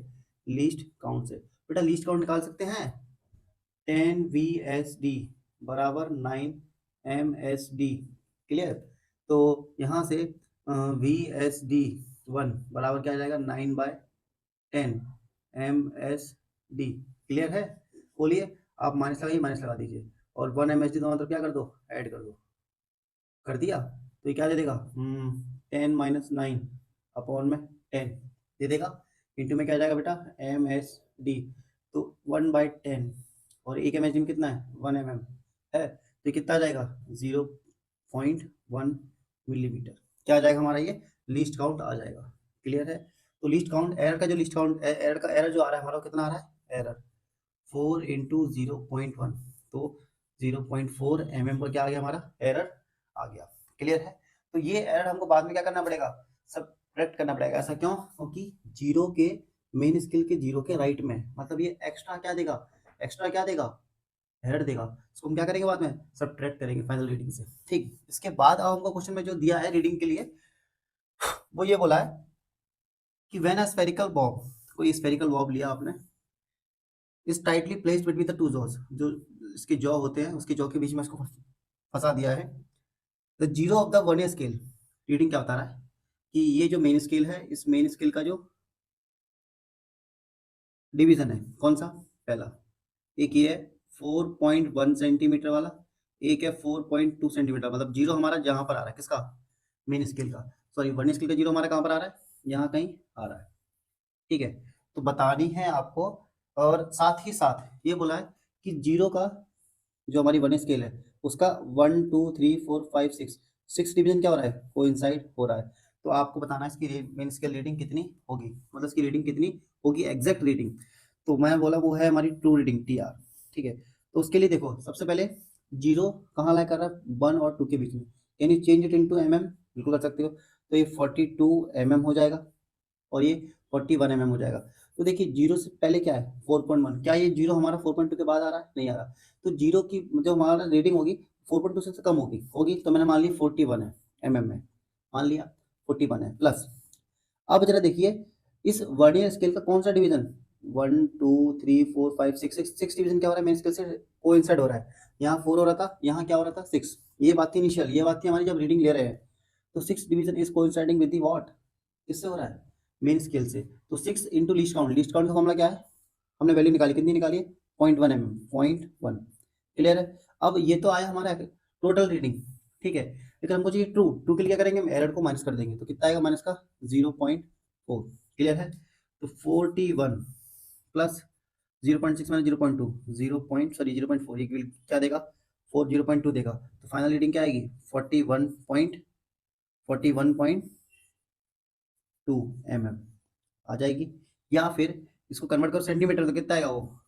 लीस्ट काउंट से। बेटा लीस्ट काउंट निकाल सकते हैं, 10 VSD बराबर 9 MSD। क्लियर। तो यहाँ से VSD 1 बराबर क्या आ जाएगा 9/10 MSD। क्लियर है। बोलिए आप माइनस लगाइए, माइनस लगा दीजिए और 1 MSD दोनों तरफ क्या कर दो, ऐड कर दो। कर दिया तो ये क्या दे देगा 10 - 9 अपॉन में 10 दे देगा। इंटू में क्या जाएगा बेटा MSD, तो 1/10 और एक MSD में कितना है 1 mm है, तो ये कितना आ जाएगा 0.1 मिलीमीटर। क्या आ जाएगा हमारा, ये लीस्ट काउंट आ जाएगा। क्लियर है। तो लीस्ट काउंट एरर का जो लीस्ट काउंट एरर का एरर जो आ रहा है हमारा कितना आ रहा है, एरर 4 × 0.1, तो 0.4 mm पर क्या आ गया हमारा एरर आ गया। क्लियर है। तो ये एरर हमको बाद में क्या करना पड़ेगा, सबट्रैक्ट करना पड़ेगा। ऐसा क्यों, क्योंकि 0 के मेन स्केल के 0 के राइट में, मतलब ये एक्स्ट्रा क्या देगा, एक्स्ट्रा क्या देगा, एरर देगा। इसको हम क्या करेंगे बाद में, सबट्रैक्ट करेंगे फाइनल रीडिंग से। ठीक। इसके बाद अब हमको क्वेश्चन में जो दिया है रीडिंग के लिए, वो ये बोला है कि व्हेन अ स्फेरिकल बॉब, कोई स्फेरिकल बॉब लिया आपने, is tightly placed between the two jaws, जो इसके जॉ होते हैं उसके जॉ के बीच में इसको फंसा दिया है। The 0 of the vernier scale, reading क्या बता रहा है कि ये जो मेन स्केल है, इस मेन स्केल का जो डिवीजन है कौन सा, पहला, एक ये है 4.1 सेंटीमीटर वाला, एक है 4.2 सेंटीमीटर, मतलब 0 हमारा जहां पर आ रहा है किसका, मेन स्केल का, सॉरी वर्नियर स्केल का 0 हमारा कहां पर आ रहा है, यहाँ कहीं आ रहा है। ठीक है। तो बतानी है आपको, और साथ ही साथ ये बोला है कि 0 का जो हमारी वर्नियर स्केल है उसका 1 2 3 4 5 6 डिवीजन क्या हो रहा है, कोइंसाइड हो रहा है। तो आपको बताना है इसकी मेन स्केल रीडिंग कितनी होगी, मतलब इसकी रीडिंग कितनी होगी, एग्जैक्ट रीडिंग। तो मैं बोला वो है हमारी ट्रू रीडिंग TR। ठीक है। तो उसके लिए देखो सबसे पहले 0 कहाँ ला कर रहा है 1 और 2 के बीच में, can you change it into mm, बिल्कुल कर सकते हो। तो ये 42 mm हो जाएगा और ये 41 mm हो जाएगा। तो देखिए 0 से पहले क्या है 4.1, क्या ये 0 हमारा 4.2 के बाद आ रहा है, नहीं आ रहा। तो 0 की जो हमारा रीडिंग होगी 4.2 से कम होगी तो मैंने मान ली 41 है mm में, मान लिया 41 है प्लस। अब जरा देखिए इस वर्नियर स्केल का कौन सा डिवीजन, 1 2 3 4 5 6 डिवीजन क्या हो रहा है मेन स्केल से कोइंसाइड हो रहा है। यहाँ 4 हो रहा था, यहाँ क्या हो रहा था 6। ये बात थी इनिशियल, ये बात थी हमारी जब रीडिंग ले रहे हैं। तो 6 division is coinciding with the what, किससे हो रहा है, मेन स्केल से। तो 6 into least count, least count का फॉर्मूला क्या है, हमने वैल्यू निकाली, कितनी निकाली है 0.1 mm, 0.1। क्लियर है। अब ये तो आया हमारा टोटल रीडिंग। ठीक है। लेकिन हमको चाहिए ट्रू, ट्रू के लिए क्या करेंगे हम एरर को माइनस कर देंगे, तो कितना आएगा माइनस का 0.4। क्लियर है। तो 41 प्लस 0.6 माइनस 0.2, 0.4, ये क्या देगा 4, 0.2 देगा, तो फाइनल रीडिंग क्या आएगी 41.2 mm आ जाएगी। या फिर इसको कन्वर्ट करो सेंटीमीटर तो कितना आएगा वो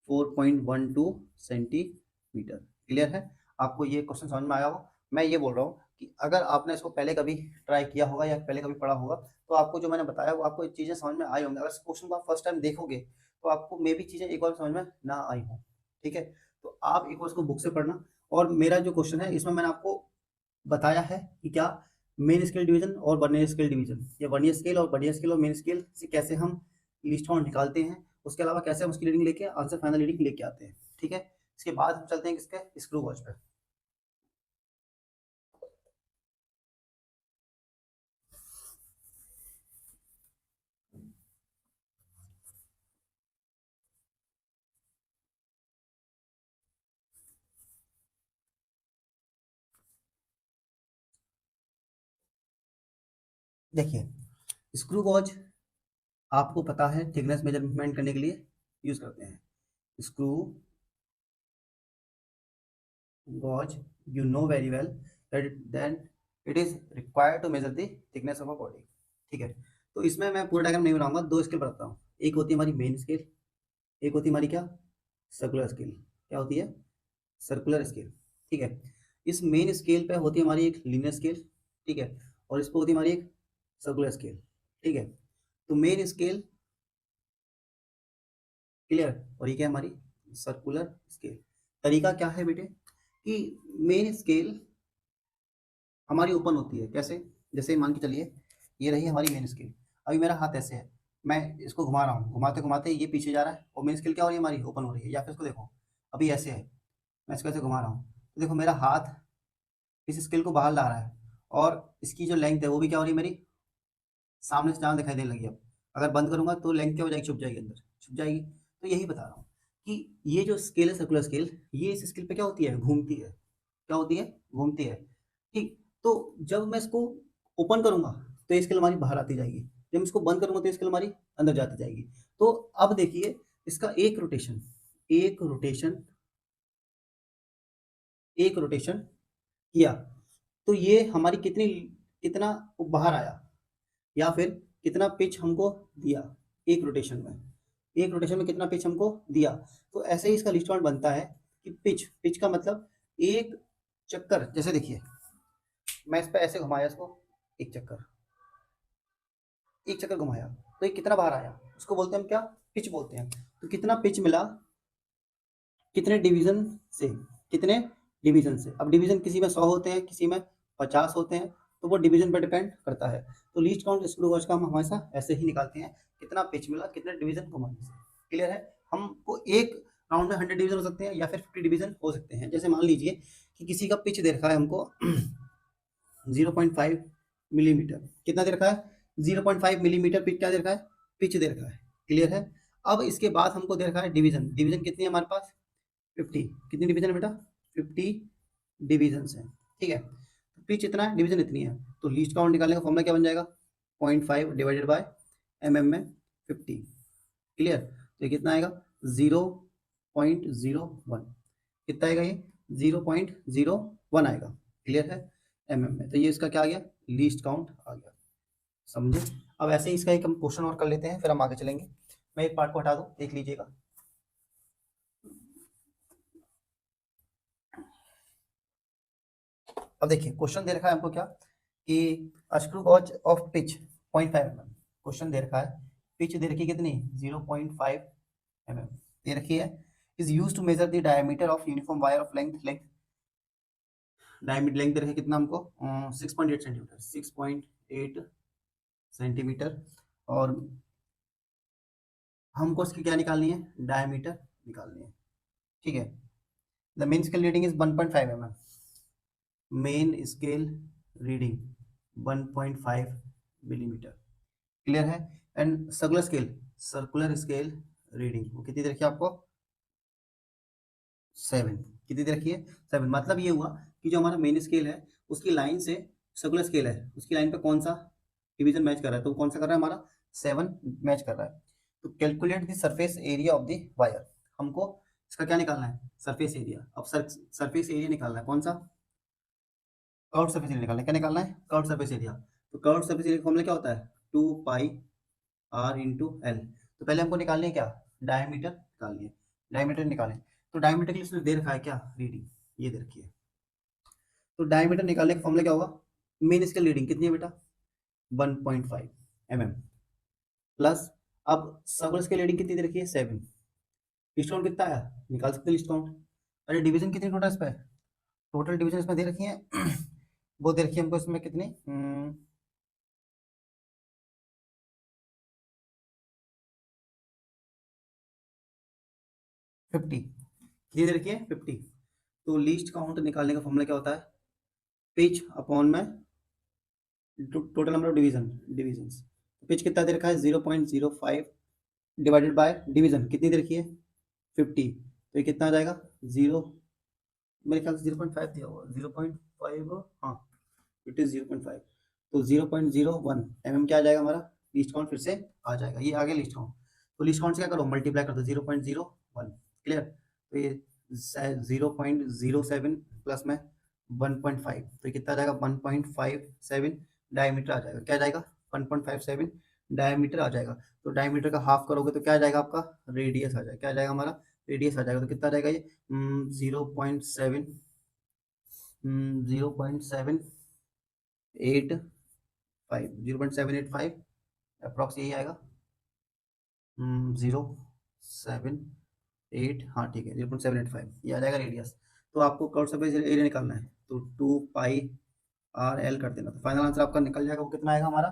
4.12 सेंटीमीटर। क्लियर है, आपको ये क्वेश्चन समझ में आया हो। मैं ये बोल रहा हूँ कि अगर आपने इसको पहले कभी ट्राई किया होगा या पहले कभी पढ़ा होगा तो आपको जो मैंने बताया वो आपको चीज़ें समझ में आई होंगी। अगर इस क्वेश्चन को आप फर्स्ट टाइम देखोगे तो आपको मे भी चीज़ें एक बार समझ में ना आई हो। ठीक है, तो आप एक बार उसको बुक से पढ़ना। और मेरा जो क्वेश्चन है इसमें मैंने आपको बताया है कि क्या मेन स्केल डिवीजन और वर्नियर स्केल डिवीजन, या वर्नियर स्केल और वर्नियर स्केल और मेन स्केल से कैसे हम लिस्ट काउंट निकालते हैं, उसके अलावा कैसे हम उसकी रीडिंग लेके आंसर फाइनल रीडिंग लेके आते हैं। ठीक है, इसके बाद हम चलते हैं किसके स्क्रू वॉच पे। देखिए, स्क्रू गॉज आपको पता है थिकनेस मेजरमेंट करने के लिए यूज करते हैं। Screw gauge you know very well that then it is required to measure the thickness of a body. ठीक है, तो इसमें मैं पूरा डायग्राम नहीं बनाऊंगा, दो स्केल बताता हूँ। एक होती है हमारी मेन स्केल, एक होती है हमारी क्या सर्कुलर स्केल। क्या होती है सर्कुलर स्केल। ठीक है, इस मेन स्केल पे होती है हमारी एक लीनियर स्केल। ठीक है, और इस पे होती है हमारी एक सर्कुलर स्केल। ठीक है, तो मेन स्केल क्लियर, और ये क्या है हमारी सर्कुलर स्केल। तरीका क्या है बेटे कि मेन स्केल हमारी ओपन होती है। कैसे, जैसे मान के चलिए ये रही हमारी मेन स्केल, अभी मेरा हाथ ऐसे है, मैं इसको घुमा रहा हूँ, घुमाते घुमाते ये पीछे जा रहा है और मेन स्केल क्या हो रही है हमारी ओपन हो रही है। या फिर इसको देखो, अभी ऐसे है, मैं इसको ऐसे घुमा रहा हूँ, तो देखो मेरा हाथ इस स्केल को बाहर ला रहा है और इसकी जो लेंथ है वो भी क्या हो रही है मेरी सामने से जहाँ दिखाई देने लगी। अब अगर बंद करूंगा तो लेंथ क्या हो जाएगी, छुप जाएगी, अंदर छुप जाएगी। तो यही बता रहा हूँ कि ये जो स्केल है सर्कुलर स्केल, ये इस स्केल पे क्या होती है घूमती है। क्या होती है घूमती है। ठीक, तो जब मैं इसको ओपन करूंगा तो ये स्केल हमारी बाहर आती जाएगी, जब मैं इसको बंद करूंगा तो ये स्केल हमारी अंदर जाती जाएगी। तो अब देखिए इसका एक रोटेशन एक रोटेशन किया तो ये हमारी कितना बाहर आया, या फिर कितना पिच हमको दिया एक रोटेशन में, एक रोटेशन में कितना पिच हमको दिया। तो ऐसे ही इसका लिस्ट काउंट बनता है कि पिच पिच का मतलब एक चक्कर। जैसे देखिए मैं इस पे ऐसे घुमाया इसको, एक चक्कर, एक चक्कर घुमाया तो ये कितना बाहर आया, उसको बोलते हैं हम क्या पिच बोलते हैं। तो कितना पिच मिला कितने डिवीजन से, कितने डिवीजन से। अब डिवीजन किसी में 100 होते हैं, किसी में 50 होते हैं, तो वो डिवीजन पर डिपेंड करता है। तो लीस्ट काउंट स्क्रू गॉज का हम हमेशा ऐसे ही निकालते हैं, कितना पिच मिला कितने डिवीजन घुमाने से। क्लियर है, हमको एक राउंड में 100 डिवीजन हो सकते हैं या फिर 50 डिवीजन हो सकते हैं। जैसे मान लीजिए कि किसी का पिच दे रखा है हमको 0.5 मिलीमीटर, कितना दे रखा है 0.5 मिलीमीटर पिच, क्या दे रखा है पिच दे रखा है। क्लियर है, अब इसके बाद हमको दे रखा है डिवीजन, डिवीजन कितनी है हमारे पास 50। कितनी डिवीजन है बेटा 50 डिवीजन है। ठीक है, तो पिच इतना है डिवीजन इतनी है, तो लीस्ट काउंट निकालने का फॉर्मूला क्या बन जाएगा 0.5 डिवाइडेड बाय एम में 50। क्लियर, तो ये कितना आएगा 0.01, कितना आएगा ये 0.01 आएगा। क्लियर है एम में, तो ये इसका क्या आ गया लीस्ट काउंट आ गया। समझे, अब ऐसे ही इसका एक हम क्वेश्चन और कर लेते हैं फिर हम आगे चलेंगे। मैं एक पार्ट को हटा दूं, देख लीजिएगा। अब देखिए क्वेश्चन दे रखा है हमको क्या कि screw gauge of pitch 0.5 mm। Question दे रखा है पिच दे रखी है कितनी 0.5 mm दे रखी है, is use to measure the diameter of uniform wire of length diameter length दे रखी है कितना हमको 6.8 सेंटीमीटर, 6.8 सेंटीमीटर। और हमको इसकी क्या निकालनी है डायमीटर निकालनी है। ठीक है, the main scale reading is 1.5 mm, main scale reading 1.5 millimetre. Clear है, एंड सर्कुलर स्केल रीडिंग वो कितनी दे रखी है आपको 7। कितनी दे रखी है 7। मतलब ये हुआ कि जो हमारा मेन स्केल है उसकी लाइन से सर्कुलर स्केल है उसकी लाइन पे कौन सा डिवीजन मैच कर रहा है, तो कौन सा कर रहा है हमारा 7 मैच कर रहा है। तो calculate the surface area of the wire, हमको इसका क्या निकालना है, सरफेस एरिया। अब सरफेस एरिया निकालना है, कौन सा, कर्व सरफेस एरिया निकालना है। क्या निकालना है, कर्व सरफेस एरिया। तो कर्व सरफेस एरिया का फॉर्मूला क्या होता है, 2 पाई r इंटू एल। तो पहले हमको निकालनी है क्या, डायमीटर निकालनी है, डायमीटर निकालें। तो डायमीटर के लिए इसने दे रखा है क्या, रीडिंग, ये दे रखी है। तो डायमीटर निकालने का फॉर्मूला क्या होगा, मेन स्केल रीडिंग कितनी है बेटा, 1.5 mm प्लस, अब सर्कुलर स्केल रीडिंग कितनी दे रखी है, 7। लिस्ट काउंट कितना आया, निकाल सकते हैं लिस्ट काउंट। अरे डिवीजन कितनी टोटल इस पे, टोटल डिवीजन इसमें दे रखी है वो दे रखी है हमको इसमें कितनी, 50, कितनी दे रखी है, 50। तो लीस्ट काउंट निकालने का फॉर्मूला क्या होता है, पिच अपॉन में total number of division. Pitch कितना दे रखा है, 0.05 डिवाइडेड बाय डिवीजन कितनी दे रखी है, 50। तो ये कितना आ जाएगा, जीरो, मेरे ख्याल से 0.5 दिया होगा, 0.5, हाँ इट इज 0.5। तो 0.01 क्या आ जाएगा हमारा, लीस्ट काउंट फिर से आ जाएगा, ये आगे लीस्ट काउंट। तो लीस्ट काउंट से क्या करो, मल्टीप्लाई कर दो 0.01, क्लियर। तो ये 0.07 प्लस में 1.5, तो कितना आ जाएगा, 1.57 डायमीटर आ जाएगा। क्या आ जाएगा, 1.57 डायमीटर आ जाएगा। तो डायमीटर का हाफ करोगे तो क्या आ जाएगा आपका, रेडियस आ जाएगा। क्या आ जाएगा हमारा, रेडियस आ जाएगा। तो कितना आ जाएगा ये, 0.7, 0.785 अप्रॉक्स यही आएगा, 0.78, हाँ ठीक है 0.785 ये आ जाएगा रेडियस। तो आपको कर्व सरफेस एरिया निकालना है, तो 2 पाई r l कर देना। तो फाइनल आंसर आपका निकल जाएगा, वो कितना आएगा हमारा,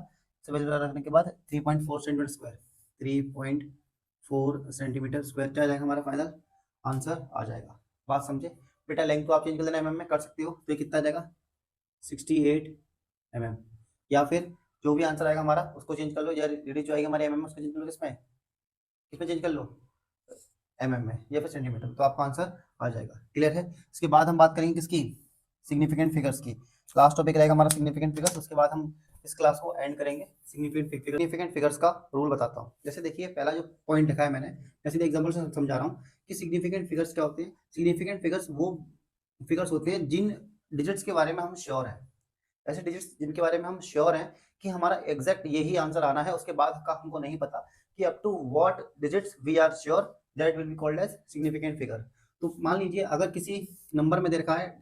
सरफेस एरिया रखने के बाद 3.4 सेंटीमीटर स्क्वायर, 3.4 सेंटीमीटर स्क्वायर क्या आ जाएगा हमारा, फाइनल आंसर आ जाएगा। बात समझे बेटा, लेंथ को आप चेंज कर देना mm में कर सकते हो, तो ये कितना आ जाएगा, 68 mm। या फिर जो भी आंसर आएगा हमारा उसको चेंज कर लो, या रेडियस जो आएगी हमारे mm में उसको चेंज कर लो, किसमें चेंज कर लो, mm में या फिर सेंटीमीटर, तो आपका आंसर आ जाएगा। क्लियर है। इसके बाद हम बात करेंगे किसकी, सिग्निफिकेंट फिगर्स की। लास्ट टॉपिक रहेगा हमारा सिग्निफिकेंट फिगर्स, उसके बाद हम इस क्लास को एंड करेंगे। सिग्निफिकेंट फिगर्स का रूल बताता हूँ। जैसे देखिए पहला जो पॉइंट लिखा है मैंने, मैं सीधे एग्जांपल से समझा रहा हूँ कि सिग्निफिकेंट फिगर्स क्या होते हैं। सिग्निफिकेंट फिगर्स वो फिगर्स होते हैं जिन डिजिट्स के बारे में हम श्योर हैं, ऐसे डिजिट्स जिनके बारे में हम श्योर हैं कि हमारा एग्जैक्ट यही आंसर आना है, उसके बाद का हमको नहीं पता कि up to what digits we are sure, that will be called as significant figure. तो मान लीजिए अगर किसी नंबर में दे रखा है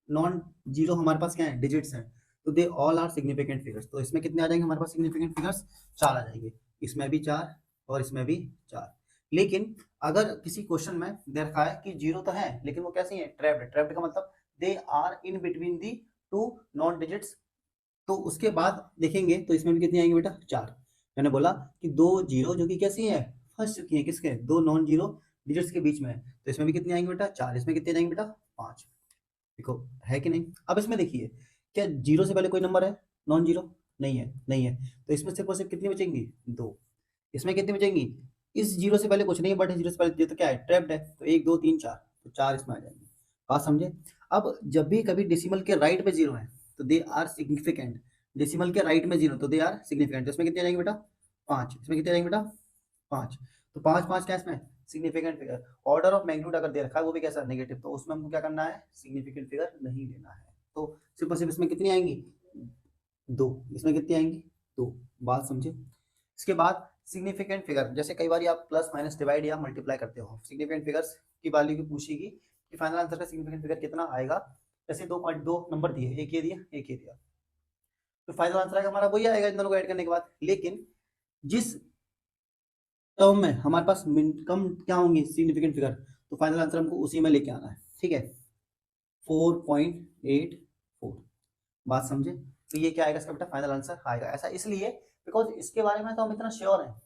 नॉन जीरो, हमारे पास क्या है, डिजिट्स हैं, तो they all are significant figures. तो इसमें कितने आ जाएंगे हमारे पास सिग्निफिकेंट फिगर्स, 4 आ जाएंगे, इसमें भी 4 और इसमें भी 4। लेकिन अगर किसी क्वेश्चन में दे रखा है कि जीरो तो है लेकिन वो कैसे है, ट्रैप्ड। ट्रैप्ड का मतलब they are in between the two non digits. तो उसके बाद देखेंगे तो इसमें भी कितनी आएंगे बेटा, 4। मैंने बोला कि 2 जीरो जो कि कैसी है, फंस चुकी है किसके, 2 नॉन जीरो डिजिट्स के बीच में, तो इसमें भी कितनी आएंगे बेटा, 4। इसमें कितने जाएंगे बेटा, 5। देखो है कि नहीं। अब इसमें देखिए क्या जीरो से पहले कोई नंबर है, नॉन जीरो, नहीं है, नहीं है। तो इसमें सिर्फ और सिर्फ कितनी बचेंगी, 2। इसमें कितनी बचेंगी, इस जीरो से पहले कुछ नहीं है, बट जीरो से पहले ये तो क्या है, ट्रैप्ड है। तो 1 2 3 4, तो 4 इसमें आ जाएंगे। बात समझे। अब जब भी कभी डेसिमल के राइट पे जीरो है तो दे आर सिग्निफिकेंट, डेसिमल के राइट में जीरो तो दे आर सिग्निफिकेंट। इसमें कितने आ जाएंगे बेटा, 5। इसमें कितने आ जाएंगे बेटा, 5। तो 5 5 क्या इसमें, significant figure. Order of magnitude अगर दे रखा है वो भी कैसा, नेगेटिव, तो उसमें हमको क्या करना है, सिग्निफिकेंट फिगर नहीं लेना है। तो सिर्फ और सिर्फ इसमें कितनी आएंगी, 2। इसमें कितनी आएंगी, 2। बात समझे। इसके बाद सिग्निफिकेंट फिगर, जैसे कई बार आप प्लस माइनस डिवाइड या मल्टीप्लाई करते हो, सिग्निफिकेंट फिगर्स की वैल्यू की पूछेगी कि फाइनल आंसर का सिग्निफिकेंट फिगर कितना आएगा। जैसे 2.2 नंबर दिए, एक ये दिया एक ये दिया, तो फाइनल आंसर आएगा हमारा वही आएगा इन दोनों को ऐड करने के बाद। लेकिन जिस टर्म में हमारे पास कम क्या होंगी सिग्निफिकेंट फिगर, तो फाइनल आंसर हमको उसी में लेके आना है, ठीक है, 4.84। बात समझे। तो ये क्या आएगा इसका बेटा, फाइनल आंसर आएगा। ऐसा इसलिए बिकॉज इसके बारे में तो हम इतना श्योर हैं,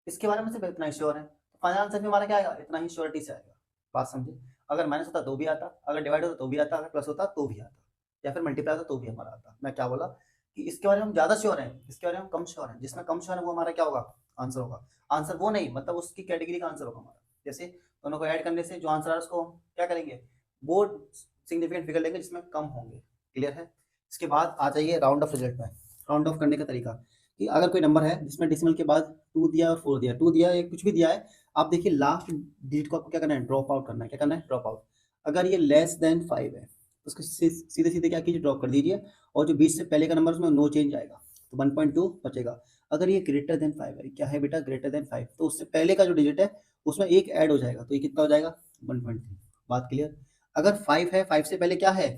इसके बारे में सिर्फ इतना ही श्योर है, तो फाइनल आंसर भी हमारा क्या आएगा, इतना ही श्योरिटी से आएगा। बात समझे। अगर माइनस होता तो भी आता, अगर डिवाइड होता तो भी आता, अगर प्लस होता तो भी आता, या फिर मल्टीप्लाई होता तो भी हमारा आता। मैं क्या बोला कि इसके बारे में हम ज्यादा श्योर हैं, इसके बारे में हम कम श्योर हैं। जिसमें कम श्योर है वो हमारा क्या होगा, आंसर होगा। आंसर वो नहीं, मतलब उसकी कैटेगरी का आंसर होगा हमारा। जैसे दोनों को ऐड करने से जो आंसर है उसको क्या करेंगे, वो सिग्निफिकेंट फिगर लेंगे जिसमें कम होंगे। क्लियर है। इसके बाद आ जाइए राउंड ऑफ रिजल्ट में। राउंड ऑफ करने का तरीका, कि अगर कोई नंबर है जिसमें डेसिमल के बाद 2 दिया और 4 दिया, 2 दिया है, कुछ भी दिया है, आप देखिए लास्ट डिजिट को आपको क्या करना है, ड्रॉप आउट करना है। क्या करना है? Drop out. अगर ये लेस देन 5 है तो उसको सीधे-सीधे क्या कीजिए, ड्रॉप कर दीजिए, और जो 20 से पहले का नंबर उसमें नो चेंज आएगा, तो 1.2 बचेगा। अगर ये ग्रेटर देन 5 है, क्या है बेटा, ग्रेटर देन 5, तो उससे पहले का जो डिजिट है उसमें 1 ऐड हो जाएगा, तो ये कितना हो जाएगा, 1.3। बात क्लियर? अगर 5 है, 5 से पहले क्या है,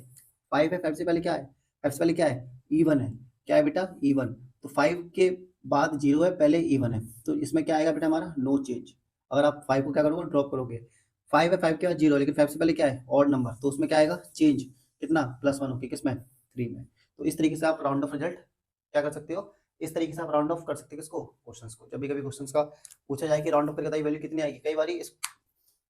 5 है, 5 से पहले क्या है, 5 से पहले क्या है, इवन है। क्या है बेटा, इवन। तो 5 के बाद 0 है, पहले इवन है, तो इसमें क्या आएगा बेटा हमारा, नो चेंज। अगर आप 5 को क्या करोगे, ड्रॉप करोगे, 5 है, 5 के बाद 0 है, लेकिन 5 से पहले क्या है, ऑड नंबर, तो उसमें क्या आएगा, चेंज। कितना, +1 होके, किसमें, 3 में। तो इस तरीके से आप राउंड ऑफ रिजल्ट क्या कर सकते हो, इस तरीके से आप राउंड ऑफ कर सकते हो किसको, क्वेश्चंस को। जब भी कभी क्वेश्चंस का पूछा जाए कि राउंड ऑफ करके बताइए वैल्यू कितनी आएगी, कई बार इस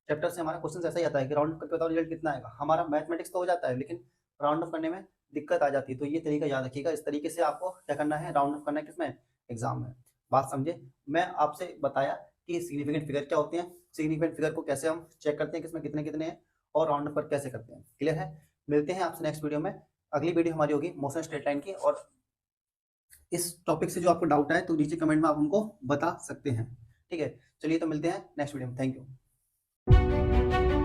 चैप्टर से हमारा क्वेश्चन ऐसा ही आता है कि राउंड ऑफ करके बताओ रिजल्ट कितना आएगा। हमारा मैथमेटिक्स तो हो जाता है लेकिन राउंड ऑफ करने में दिक्कत आ जाती है, तो ये तरीका याद रखिएगा। इस तरीके से आपको क्या करना है, राउंड ऑफ करना है, किसमें, एग्जाम में। बात समझे? मैं आपसे बताया कि सिग्निफिकेंट फिगर क्या होते हैं, सिग्निफिकेंट फिगर को कैसे हम चेक करते हैं किसमें कितने कितने हैं, और राउंड ऑफ कर कैसे करते हैं। क्लियर है? मिलते हैं आपसे नेक्स्ट वीडियो में। अगली वीडियो हमारी होगी मोशन स्ट्रेट लाइन की, और इस टॉपिक से जो आपको डाउट है तो नीचे कमेंट में आप हमको बता सकते हैं। ठीक है, चलिए तो मिलते हैं नेक्स्ट वीडियो में। Thank you.